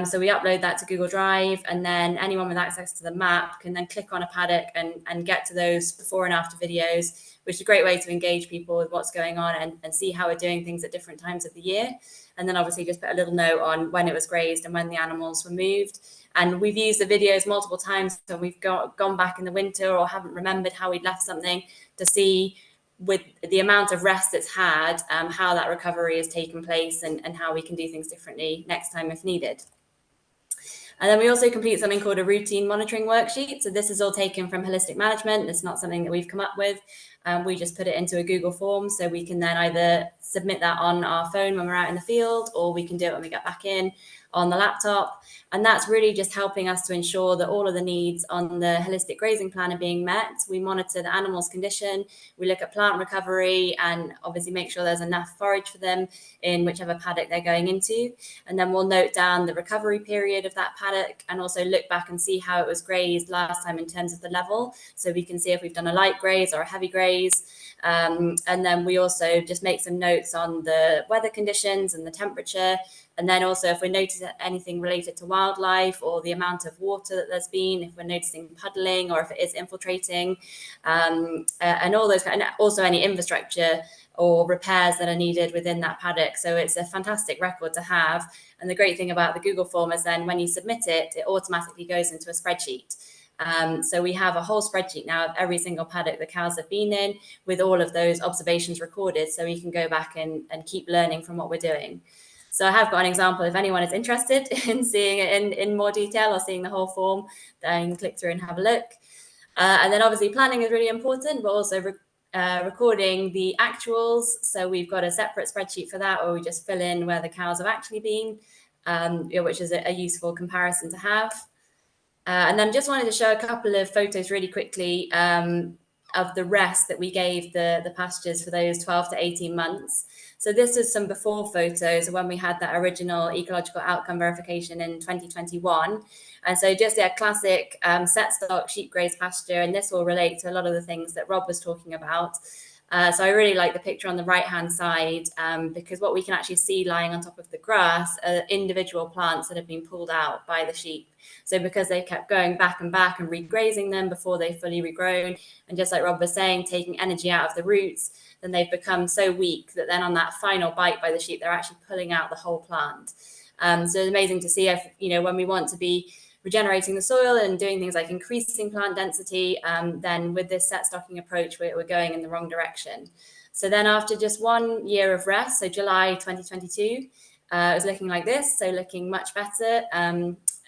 So we upload that to Google Drive, and then anyone with access to the map can then click on a paddock and get to those before and after videos, which is a great way to engage people with what's going on and see how we're doing things at different times of the year. And then obviously just put a little note on when it was grazed and when the animals were moved. And we've used the videos multiple times, so we've gone back in the winter or haven't remembered how we'd left something, to see with the amount of rest it's had, how that recovery has taken place and how we can do things differently next time if needed. And then we also complete something called a routine monitoring worksheet. So this is all taken from holistic management. It's not something that we've come up with. We just put it into a Google form, so we can then either submit that on our phone when we're out in the field, or we can do it when we get back in on the laptop. And that's really just helping us to ensure that all of the needs on the holistic grazing plan are being met. We monitor the animal's condition, we look at plant recovery, and obviously make sure there's enough forage for them in whichever paddock they're going into. And then we'll note down the recovery period of that paddock, and also look back and see how it was grazed last time in terms of the level. So we can see if we've done a light graze or a heavy graze. And then we also just make some notes on the weather conditions and the temperature. And then also if we're noticing anything related to wildlife or the amount of water that there's been, if we're noticing puddling or if it is infiltrating, and all those, and also any infrastructure or repairs that are needed within that paddock. So it's a fantastic record to have. And the great thing about the Google form is then when you submit it, it automatically goes into a spreadsheet. So we have a whole spreadsheet now of every single paddock the cows have been in, with all of those observations recorded, so we can go back and keep learning from what we're doing. So I have got an example if anyone is interested in seeing it in more detail or seeing the whole form, then you can click through and have a look. And then obviously planning is really important, but also recording the actuals. So we've got a separate spreadsheet for that, where we just fill in where the cows have actually been, which is a useful comparison to have. And then just wanted to show a couple of photos really quickly of the rest that we gave the pastures for those 12 to 18 months. So this is some before photos when we had that original ecological outcome verification in 2021. And so just a classic set stock sheep graze pasture, and this will relate to a lot of the things that Rob was talking about. So I really like the picture on the right-hand side, because what we can actually see lying on top of the grass are individual plants that have been pulled out by the sheep. So because they kept going back and regrazing them before they fully regrown, and just like Rob was saying, taking energy out of the roots, then they've become so weak that then on that final bite by the sheep, they're actually pulling out the whole plant. So it's amazing to see if, when we want to be regenerating the soil and doing things like increasing plant density, then with this set stocking approach, we're going in the wrong direction. So then after just 1 year of rest, so July 2022, it was looking like this, so looking much better.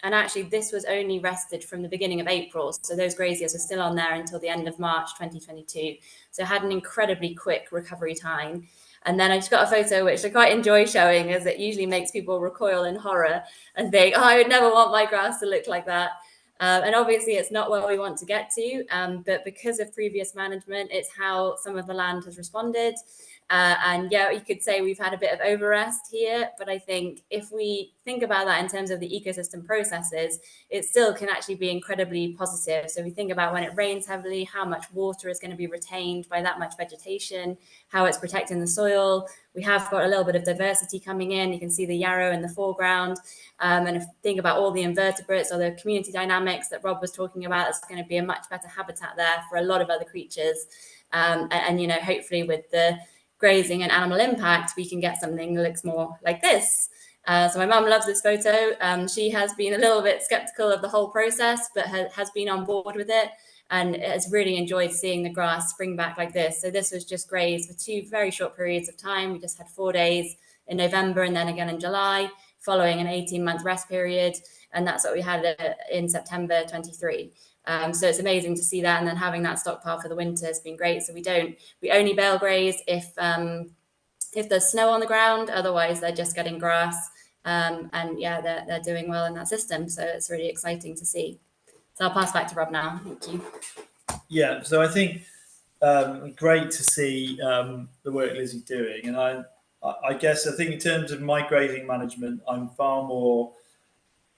And actually this was only rested from the beginning of April. So those graziers were still on there until the end of March 2022. So it had an incredibly quick recovery time. And then I just got a photo, which I quite enjoy showing, as it usually makes people recoil in horror and think, oh, I would never want my grass to look like that. And obviously it's not where we want to get to, but because of previous management, it's how some of the land has responded. And yeah, you could say we've had a bit of overrest here, but I think if we think about that in terms of the ecosystem processes, it still can actually be incredibly positive. So we think about when it rains heavily, how much water is going to be retained by that much vegetation, how it's protecting the soil. We have got a little bit of diversity coming in. You can see the yarrow in the foreground. And if you think about all the invertebrates or the community dynamics that Rob was talking about, it's going to be a much better habitat there for a lot of other creatures. And hopefully with the grazing and animal impact, we can get something that looks more like this. So my mum loves this photo. She has been a little bit skeptical of the whole process, but has been on board with it and has really enjoyed seeing the grass spring back like this. So this was just grazed for 2 very short periods of time. We just had 4 days in November and then again in July, following an 18-month rest period. And that's what we had in September 23. So it's amazing to see that, and then having that stockpile for the winter has been great. So we only bale graze if there's snow on the ground. Otherwise, they're just getting grass. And yeah, they're doing well in that system. So it's really exciting to see. So I'll pass back to Rob now. Thank you. Yeah, so I think great to see the work Lizzie's doing, and I guess I think in terms of my grazing management, I'm far more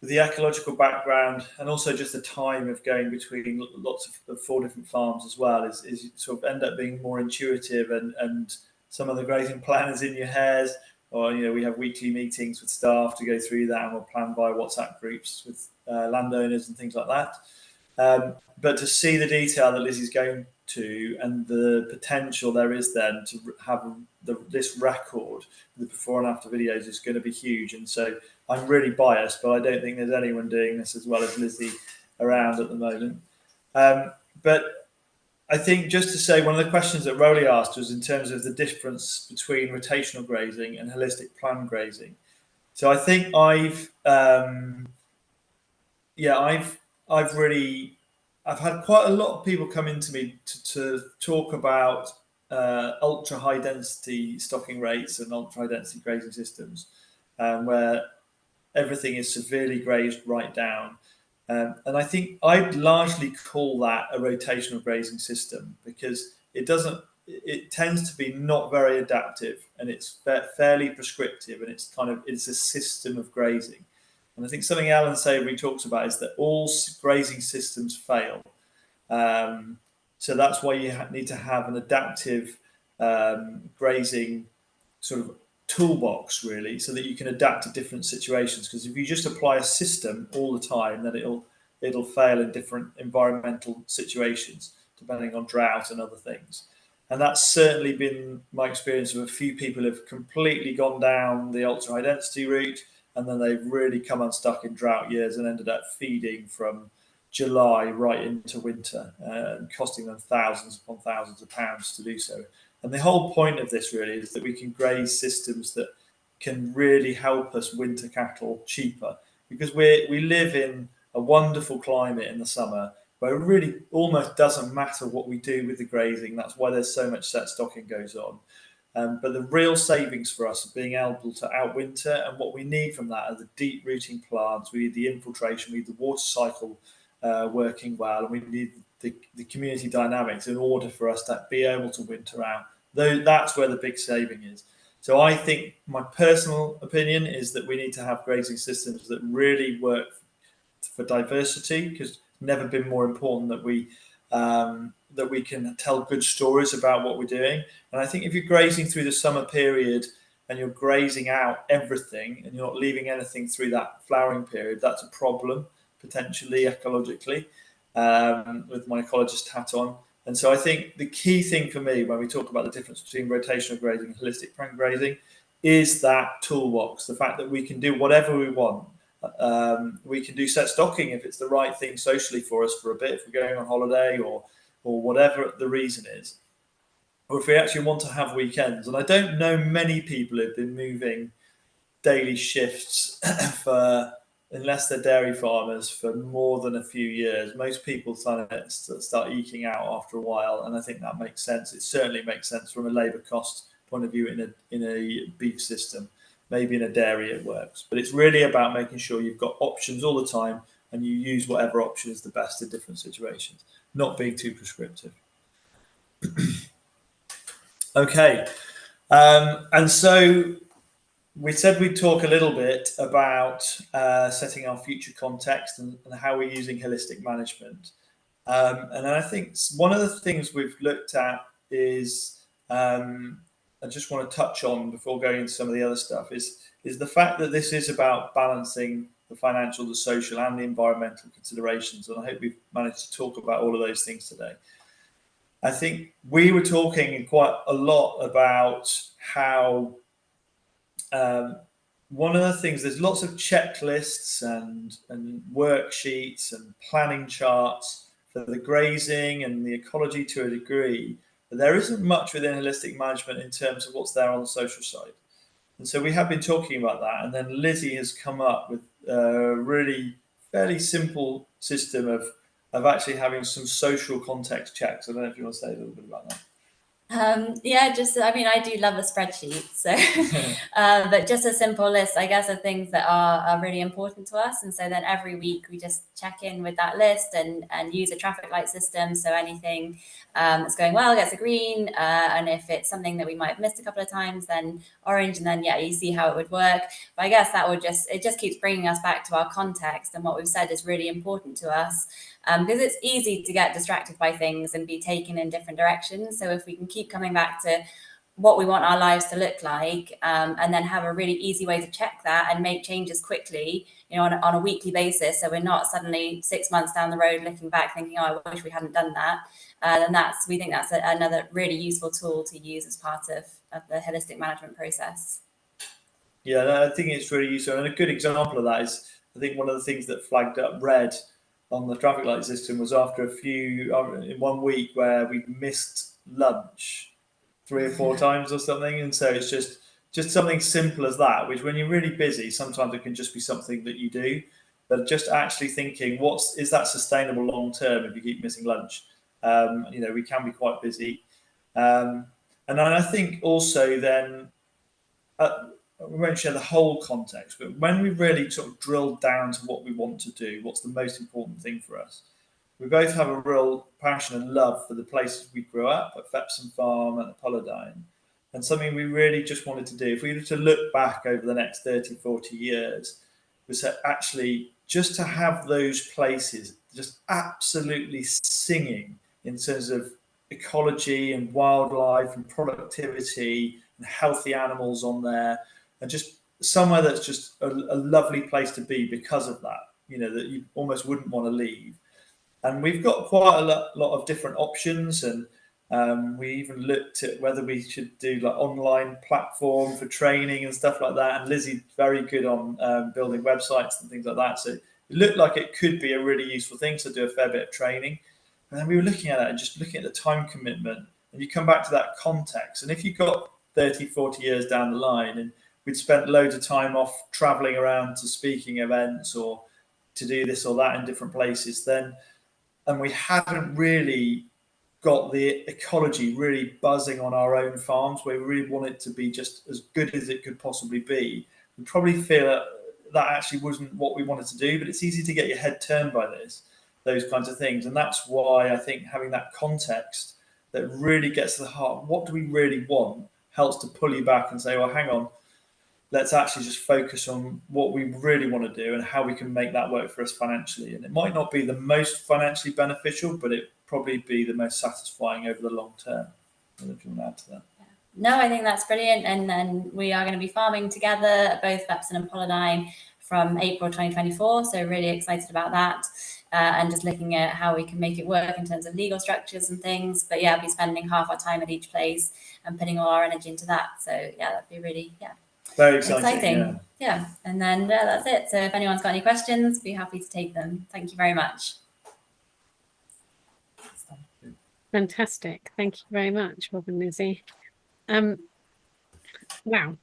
with the ecological background and also just the time of going between lots of 4 different farms as well is sort of end up being more intuitive, and some of the grazing plan is in your hairs, or we have weekly meetings with staff to go through that, and we'll plan by WhatsApp groups with landowners and things like that. But to see the detail that Lizzie's going to and the potential there is then to have this record, the before and after videos, is going to be huge. And so I'm really biased, but I don't think there's anyone doing this as well as Lizzie around at the moment. But I think just to say, one of the questions that Rowley asked was in terms of the difference between rotational grazing and holistic planned grazing. So I think I've had quite a lot of people come into me to talk about ultra high density stocking rates and ultra high density grazing systems, where everything is severely grazed right down. And I think I'd largely call that a rotational grazing system, because it tends to be not very adaptive, and it's fairly prescriptive, and it's a system of grazing. And I think something Alan Savory talks about is that all grazing systems fail. So that's why you need to have an adaptive grazing sort of toolbox, really, so that you can adapt to different situations. Because if you just apply a system all the time, then it'll fail in different environmental situations, depending on drought and other things. And that's certainly been my experience with a few people who've completely gone down the ultra high density route, and then they've really come unstuck in drought years and ended up feeding from July right into winter, costing them thousands upon thousands of pounds to do so. And the whole point of this really is that we can graze systems that can really help us winter cattle cheaper, because we live in a wonderful climate in the summer where it really almost doesn't matter what we do with the grazing. That's why there's so much set stocking goes on. But the real savings for us are being able to outwinter, and what we need from that are the deep rooting plants. We need the infiltration, we need the water cycle working well, and we need the community dynamics in order for us to be able to winter out. Though that's where the big saving is. So I think my personal opinion is that we need to have grazing systems that really work for diversity, because it's never been more important that we can tell good stories about what we're doing. And I think if you're grazing through the summer period and you're grazing out everything and you're not leaving anything through that flowering period, that's a problem, potentially ecologically, with my ecologist hat on. And so I think the key thing for me when we talk about the difference between rotational grazing and holistic planned grazing is that toolbox, the fact that we can do whatever we want. We can do set stocking if it's the right thing socially for us for a bit, if we're going on holiday or whatever the reason is, or if we actually want to have weekends. And I don't know many people who've been moving daily shifts unless they're dairy farmers, for more than a few years. Most people start eking out after a while, and I think that makes sense. It certainly makes sense from a labour cost point of view in a beef system. Maybe in a dairy it works, but it's really about making sure you've got options all the time and you use whatever option is the best in different situations, not being too prescriptive. Okay, and so we said we'd talk a little bit about setting our future context and how we're using holistic management. And I think one of the things we've looked at is, I just want to touch on before going into some of the other stuff, is the fact that this is about balancing the financial, the social, and the environmental considerations. And I hope we've managed to talk about all of those things today. I think we were talking quite a lot about how one of the things, there's lots of checklists and worksheets and planning charts for the grazing and the ecology to a degree, but there isn't much within holistic management in terms of what's there on the social side. And so we have been talking about that, and then Lizzie has come up with a really fairly simple system of of actually having some social context checks. I don't know if you want to say a little bit about that. Yeah, just, I mean, I do love a spreadsheet. So, but just a simple list, I guess, of things that are really important to us. And so then every week we just check in with that list and use a traffic light system. So anything that's going well gets a green. And if it's something that we might have missed a couple of times, then orange. And then, yeah, you see how it would work. But I guess that would it just keeps bringing us back to our context and what we've said is really important to us. Because it's easy to get distracted by things and be taken in different directions. So if we can keep coming back to what we want our lives to look like, and then have a really easy way to check that and make changes quickly, on a weekly basis, so we're not suddenly 6 months down the road looking back thinking, oh, I wish we hadn't done that. Then we think that's another really useful tool to use as part of the holistic management process. Yeah, I think it's really useful. And a good example of that is, I think one of the things that flagged up red on the traffic light system was after in 1 week where we missed lunch 3 or 4 times or something. And so it's just something simple as that, which when you're really busy, sometimes it can just be something that you do. But just actually thinking, is that sustainable long term if you keep missing lunch? We can be quite busy. And then I think also then, we won't share the whole context, but when we really sort of drill down to what we want to do, what's the most important thing for us, we both have a real passion and love for the places we grew up at Fepsom Farm and at Hulton-Harrop, and something we really just wanted to do. If we were to look back over the next 30, 40 years, was actually just to have those places just absolutely singing in terms of ecology and wildlife and productivity and healthy animals on there, and just somewhere that's just a lovely place to be because of that, that you almost wouldn't want to leave. And we've got quite a lot of different options, and we even looked at whether we should do like online platform for training and stuff like that. And Lizzie's very good on building websites and things like that. So it looked like it could be a really useful thing to do a fair bit of training. And then we were looking at it and just looking at the time commitment, and you come back to that context. And if you got 30, 40 years down the line and we'd spent loads of time off traveling around to speaking events or to do this or that in different places, and we hadn't really got the ecology really buzzing on our own farms, where we really want it to be just as good as it could possibly be, we probably feel that actually wasn't what we wanted to do. But it's easy to get your head turned by those kinds of things. And that's why I think having that context that really gets to the heart, what do we really want, helps to pull you back and say, well, hang on, let's actually just focus on what we really want to do and how we can make that work for us financially. And it might not be the most financially beneficial, but it probably be the most satisfying over the long term. I don't know if you want to add to that. No, I think that's brilliant. And then we are going to be farming together at both Fepsom and Pollardine from April 2024. So really excited about that. And just looking at how we can make it work in terms of legal structures and things. But yeah, I'll be spending half our time at each place and putting all our energy into that. So yeah, that'd be really, very exciting. Yeah. And then that's it. So if anyone's got any questions, be happy to take them. Thank you very much. Fantastic. Thank you very much, Rob and Lizzie. Wow,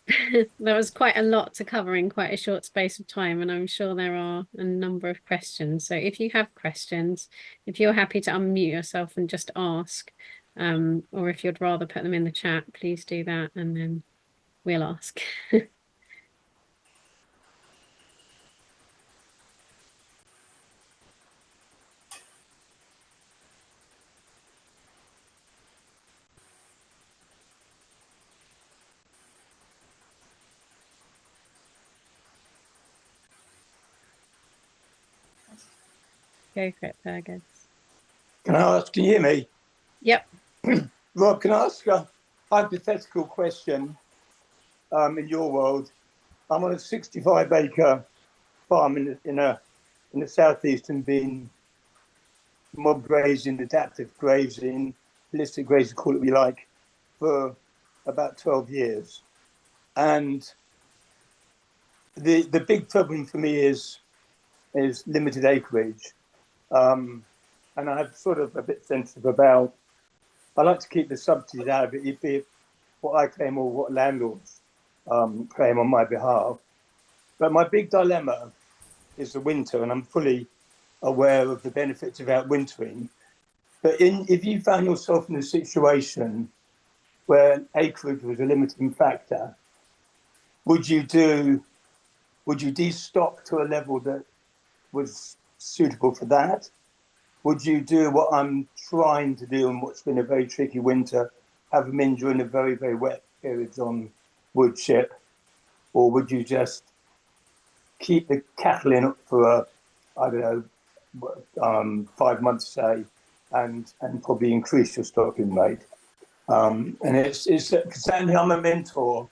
there was quite a lot to cover in quite a short space of time, and I'm sure there are a number of questions. So if you have questions, if you're happy to unmute yourself and just ask, or if you'd rather put them in the chat, please do that, and then we'll ask. Go for it, Fergus. Can I ask, can you hear me? Yep. Rob, can I ask a hypothetical question? In your world, I'm on a 65-acre farm in the southeastern, being mob grazing, adaptive grazing, holistic grazing, call it what you like, for about 12 years. And the big problem for me is limited acreage. And I'm sort of a bit sensitive about, I like to keep the subsidies out of it, be it what I claim or what landlords claim on my behalf. But my big dilemma is the winter, and I'm fully aware of the benefits of outwintering. But if you found yourself in a situation where acreage was a limiting factor, would you destock to a level that was suitable for that? Would you do what I'm trying to do and what's been a very tricky winter, have them in during the very, very wet periods on wood chip? Or would you just keep the cattle in for, 5 months, say, and probably increase your stocking rate? And it's certainly I'm a mentor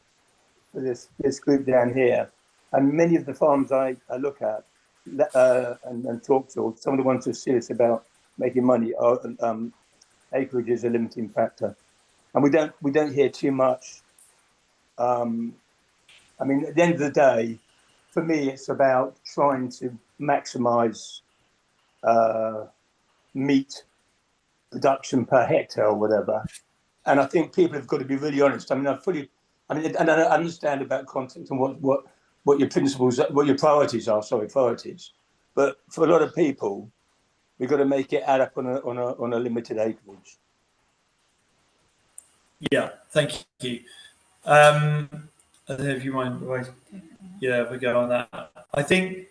for this group down here. And many of the farms I look at and talk to, some of the ones who are serious about making money, are acreage is a limiting factor, and we don't hear too much. I mean, at the end of the day, for me, it's about trying to maximise meat production per hectare or whatever. And I think people have got to be really honest. I mean, and I understand about context and what your principles, what your priorities are. Priorities. But for a lot of people, we've got to make it add up on a limited acreage. Yeah, thank you. I don't know if you mind. Yeah, we go on that. I think,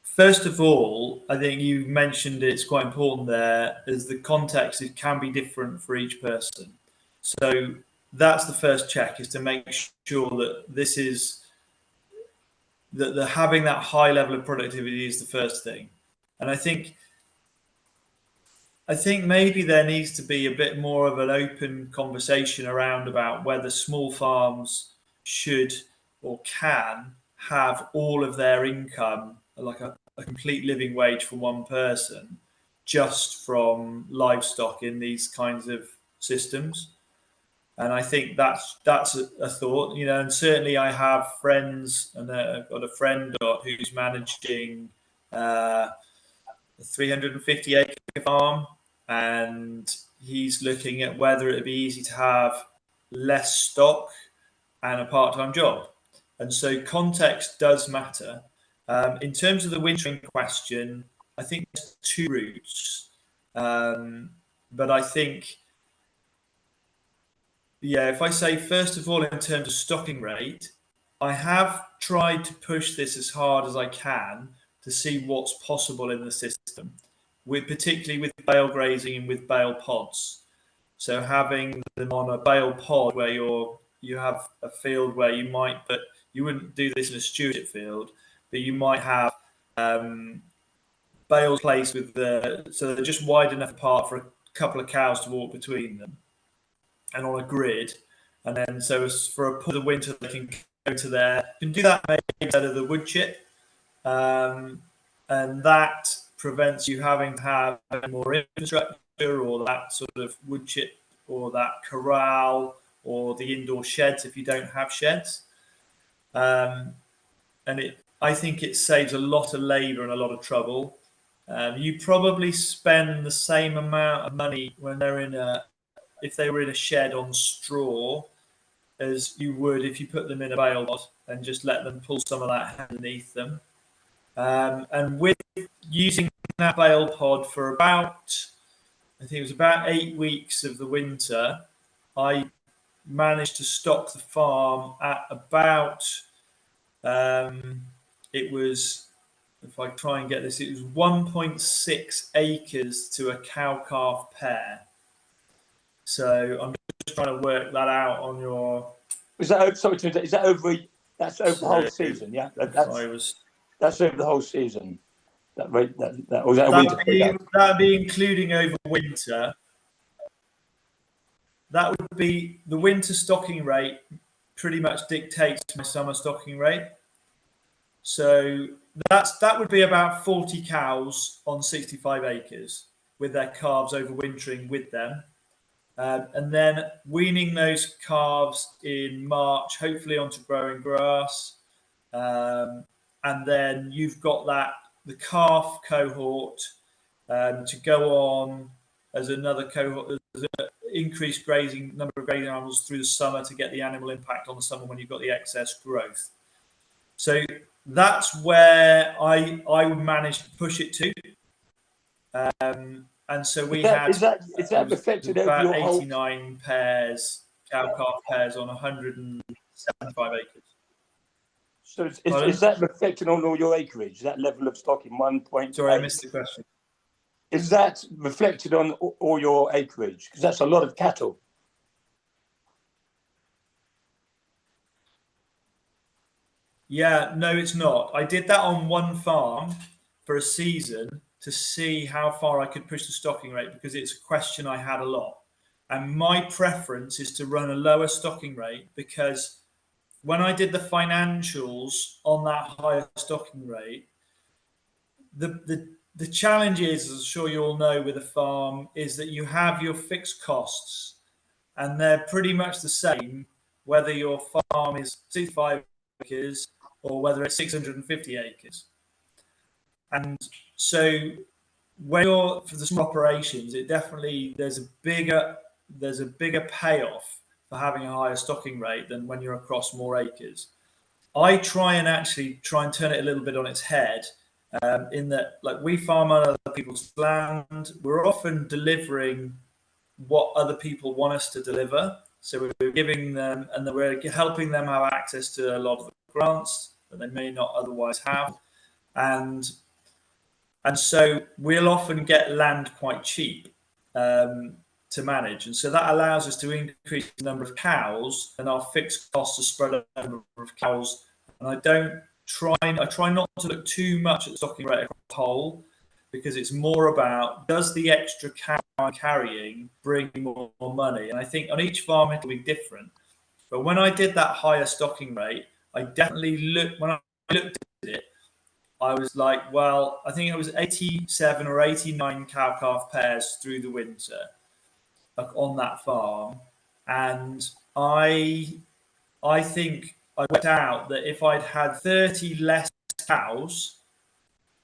first of all, I think you mentioned it's quite important there, is the context, it can be different for each person. So that's the first check, is to make sure that this is, that the having that high level of productivity is the first thing. And I think maybe there needs to be a bit more of an open conversation around about whether small farms should or can have all of their income, like a complete living wage for one person, just from livestock in these kinds of systems. And I think that's a thought, and certainly I have friends, and I've got a friend who's managing a 350 acre farm, and he's looking at whether it'd be easy to have less stock and a part-time job. And so context does matter. In terms of the wintering question, I think there's two routes. But I think, if I say, first of all, in terms of stocking rate, I have tried to push this as hard as I can to see what's possible in the system, particularly with bale grazing and with bale pods. So having them on a bale pod where you have a field where you wouldn't do this in a stewardship field, but you might have bales placed so they're just wide enough apart for a couple of cows to walk between them, and on a grid. And then so as for the winter, they can go to there. You can do that maybe instead of the wood chip, and that prevents you having to have more infrastructure, or that sort of wood chip, or that corral, or the indoor sheds if you don't have sheds. And I think it saves a lot of labour and a lot of trouble. You probably spend the same amount of money when if they were in a shed on straw as you would if you put them in a bale pod and just let them pull some of that underneath them. And with using that bale pod for about, I think it was about 8 weeks of the winter, I managed to stock the farm at about, it was, if I try and get this, it was 1.6 acres to a cow-calf pair. So I'm just trying to work that out on your. Is that over? That's over the whole season, yeah. That's over the whole season. That rate, or is that a winter? That'd be including over winter. That would be the winter stocking rate. Pretty much dictates my summer stocking rate. So that would be about 40 cows on 65 acres with their calves overwintering with them. And then weaning those calves in March, hopefully onto growing grass. And then you've got the calf cohort to go on as another cohort, as increased number of grazing animals through the summer to get the animal impact on the summer when you've got the excess growth. So that's where I would manage to push it to. And so we is that reflected over about your whole? 89 pairs, cow-calf pairs on 175 acres. So is that reflected on all your acreage? That level of stock in 1.8? Sorry, I missed the question. Is that reflected on all your acreage? Because that's a lot of cattle. Yeah, no, it's not. I did that on one farm for a season to see how far I could push the stocking rate, because it's a question I had a lot. And my preference is to run a lower stocking rate, because when I did the financials on that higher stocking rate, the challenge is, as I'm sure you all know with a farm, is that you have your fixed costs, and they're pretty much the same whether your farm is 65 acres or whether it's 650 acres. And so when you're for the small operations, it definitely there's a bigger payoff for having a higher stocking rate than when you're across more acres. I try and turn it a little bit on its head, in that, like, we farm on other people's land. We're often delivering what other people want us to deliver. So we're giving them, and we're helping them have access to a lot of the grants that they may not otherwise have. And so we'll often get land quite cheap to manage. And so that allows us to increase the number of cows, and our fixed costs are spread over the number of cows. And I try not to look too much at the stocking rate across the whole, because it's more about, does the extra cow I'm carrying bring more money? And I think on each farm it'll be different. But when I did that higher stocking rate, I definitely when I looked at it, I was like, well, I think it was 87 or 89 cow-calf pairs through the winter on that farm. And I think I worked out that if I'd had 30 less cows,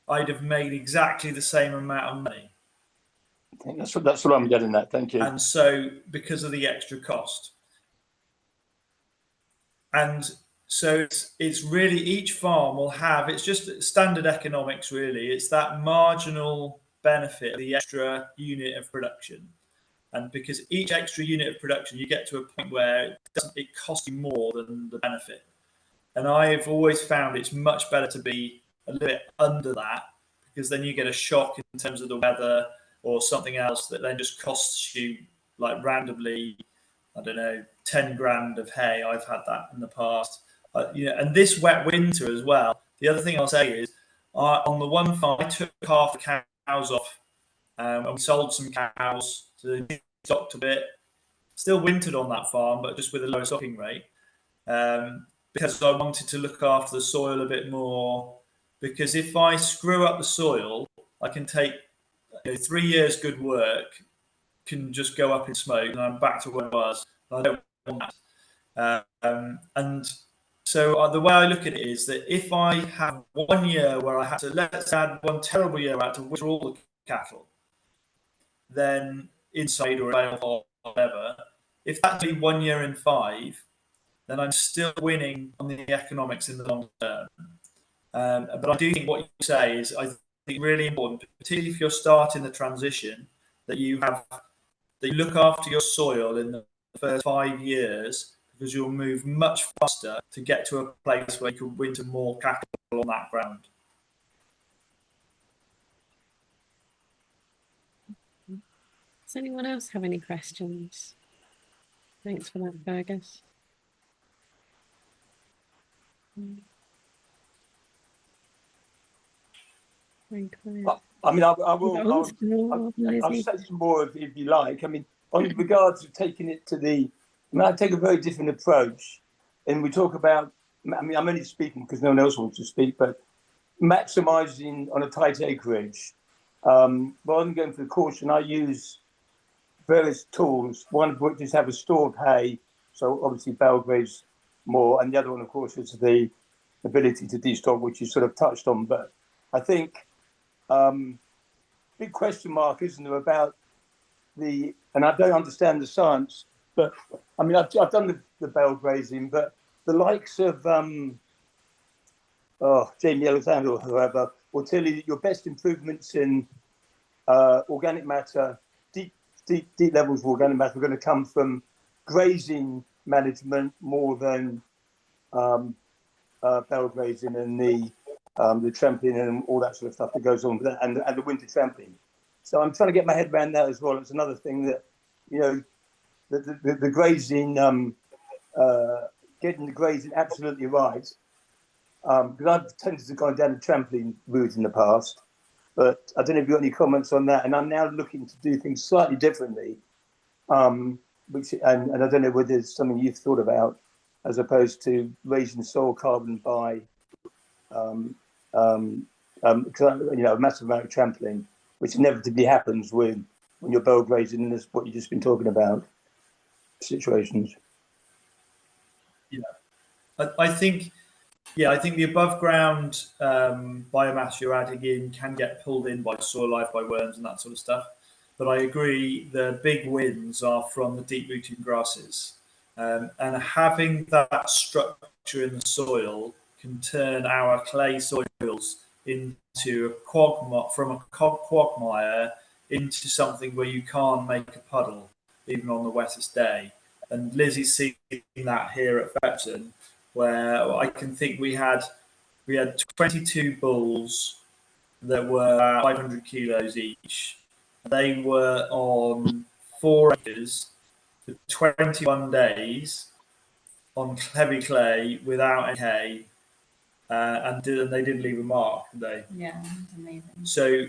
I'd have made exactly the same amount of money. I think that's what I'm getting at. Thank you. And so, because of the extra cost. And so it's really, each farm will have, it's just standard economics really. It's that marginal benefit of the extra unit of production. And because each extra unit of production, you get to a point where it costs you more than the benefit. And I've always found it's much better to be a little bit under that, because then you get a shock in terms of the weather or something else that then just costs you, like, randomly, I don't know, 10 grand of hay. I've had that in the past. And this wet winter as well. The other thing I'll say is, on the one farm, I took half the cows off, and we sold some cows to stocked a bit. Still wintered on that farm, but just with a lower stocking rate, because I wanted to look after the soil a bit more. Because if I screw up the soil, I can take 3 years good work can just go up in smoke, and I'm back to where I was. I don't want that. And so the way I look at it is that if I have 1 year where I had to, let's add one terrible year, I had to withdraw all the cattle, then inside or or whatever, if that's only 1 year in 5, then I'm still winning on the economics in the long term. But I do think what you say is, I think, really important, particularly if you're starting the transition, that you look after your soil in the first 5 years, because you'll move much faster to get to a place where you can winter more cattle on that ground. Does anyone else have any questions? Thanks for that, Fergus. Very clear. I mean, I'll say some more if you like. I mean, on regards to taking it to I take a very different approach. And we talk about, I mean, I'm only speaking because no one else wants to speak, but maximising on a tight acreage. Rather than going for the caution, I use various tools, one of which is have a store of hay, so obviously bale graze more, and the other one, of course, is the ability to destock, which you sort of touched on. But I think big question mark, isn't there, about and I don't understand the science, but I mean, I've done the bale grazing, but the likes of Jamie Alexander or whoever, will tell you that your best improvements in organic matter, deep levels of organic matter, are going to come from grazing management more than bale grazing and the trampling and all that sort of stuff that goes on with that, and the winter trampling. So I'm trying to get my head around that as well. It's another thing that, you know, the grazing, getting the grazing absolutely right. Because I've tended to go down the trampling route in the past, but I don't know if you've got any comments on that. And I'm now looking to do things slightly differently, which and I don't know whether it's something you've thought about, as opposed to raising soil carbon by, you know, a massive amount of trampling, which inevitably happens when you're bale grazing, and that's what you've just been talking about, situations. Yeah, I think the above ground biomass you're adding in can get pulled in by soil life, by worms and that sort of stuff. But I agree, the big wins are from the deep rooting grasses. And having that structure in the soil can turn our clay soils into a quagmire into something where you can't make a puddle, even on the wettest day. And Lizzie's seen that here at Fepton, where I can think we had 22 bulls that were 500 kilos each. They were on 4 acres for 21 days on heavy clay without any hay, and they didn't leave a mark, did they? Yeah, it's amazing. So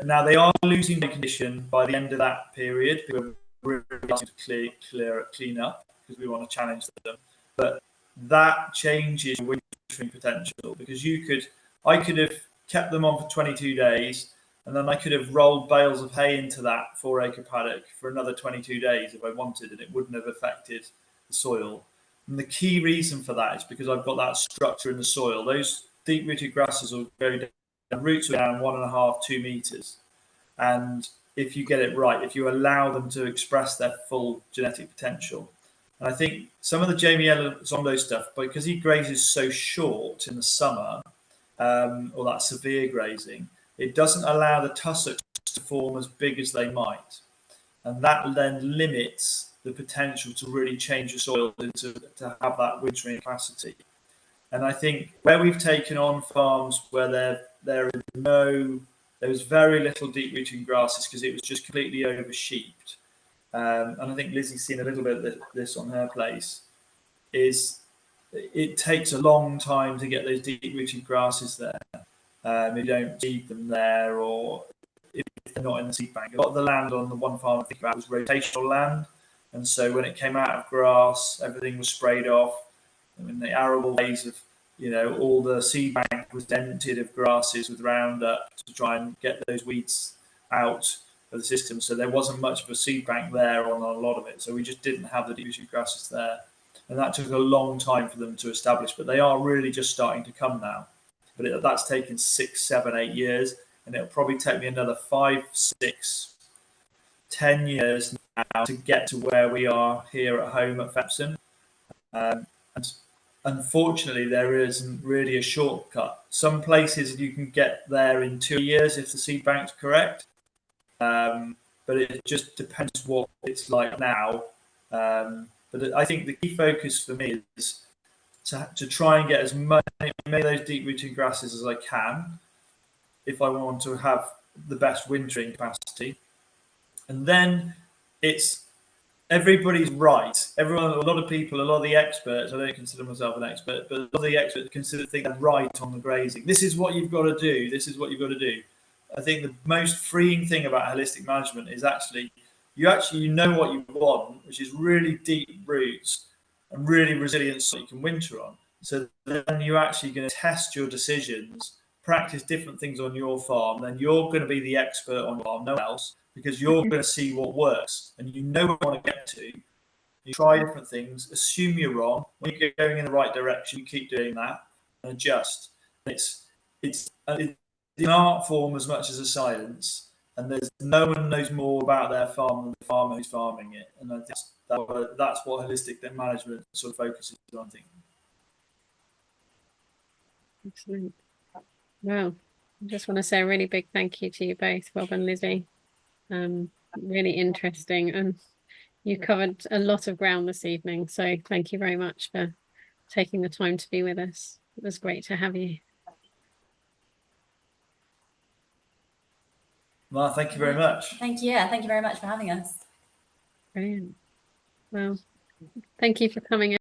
now they are losing the condition by the end of that period. We're really starting to clean up because we want to challenge them. But that changes your wintering potential, because I could have kept them on for 22 days, and then I could have rolled bales of hay into that 4-acre paddock for another 22 days if I wanted, and it wouldn't have affected the soil. And the key reason for that is because I've got that structure in the soil. Those deep-rooted grasses will go down, the roots are down 1.5 to 2 meters. And if you get it right, if you allow them to express their full genetic potential. And I think some of the Jamie Elizondo stuff, because he grazes so short in the summer, or that severe grazing, it doesn't allow the tussocks to form as big as they might. And that then limits the potential to really change the soil to have that wintering capacity. And I think where we've taken on farms where there was very little deep rooting grasses because it was just completely over sheeped. And I think Lizzie's seen a little bit of this on her place, is it takes a long time to get those deep rooted grasses there. You don't seed them there, or if they're not in the seed bank. A lot of the land on the one farm I think about was rotational land. And so when it came out of grass, everything was sprayed off. I mean, the arable days of, all the seed bank was emptied of grasses with Roundup to try and get those weeds out of the system. So there wasn't much of a seed bank there on a lot of it. So we just didn't have the deep rooted grasses there. And that took a long time for them to establish, but they are really just starting to come now. But that's taken 6, 7, 8 years, and it'll probably take me another 5, 6, 10 years now to get to where we are here at home at Fepton. And unfortunately, there isn't really a shortcut. Some places you can get there in 2 years if the seed bank's correct, but it just depends what it's like now. But I think the key focus for me is to try and get as many of those deep rooting grasses as I can if I want to have the best wintering capacity. And then it's everybody's right. A lot of people, a lot of the experts, I don't consider myself an expert, but a lot of the experts think they're right on the grazing. This is what you've got to do. This is what you've got to do. I think the most freeing thing about holistic management is you know what you want, which is really deep roots and really resilient so you can winter on. So then you're actually going to test your decisions, practice different things on your farm. Then you're going to be the expert on your farm, no one else, because you're going to see what works and you know what you want to get to. You try different things, assume you're wrong. When you're going in the right direction, you keep doing that and adjust. It's an art form as much as a science. And there's no one knows more about their farm than the farmer who's farming it. And I think that's what holistic management sort of focuses on, I think. Excellent. Well, I just want to say a really big thank you to you both, Rob and Lizzie. Really interesting, and you covered a lot of ground this evening. So thank you very much for taking the time to be with us. It was great to have you. Well, thank you very much. Thank you. Yeah, thank you very much for having us. Brilliant. Well, thank you for coming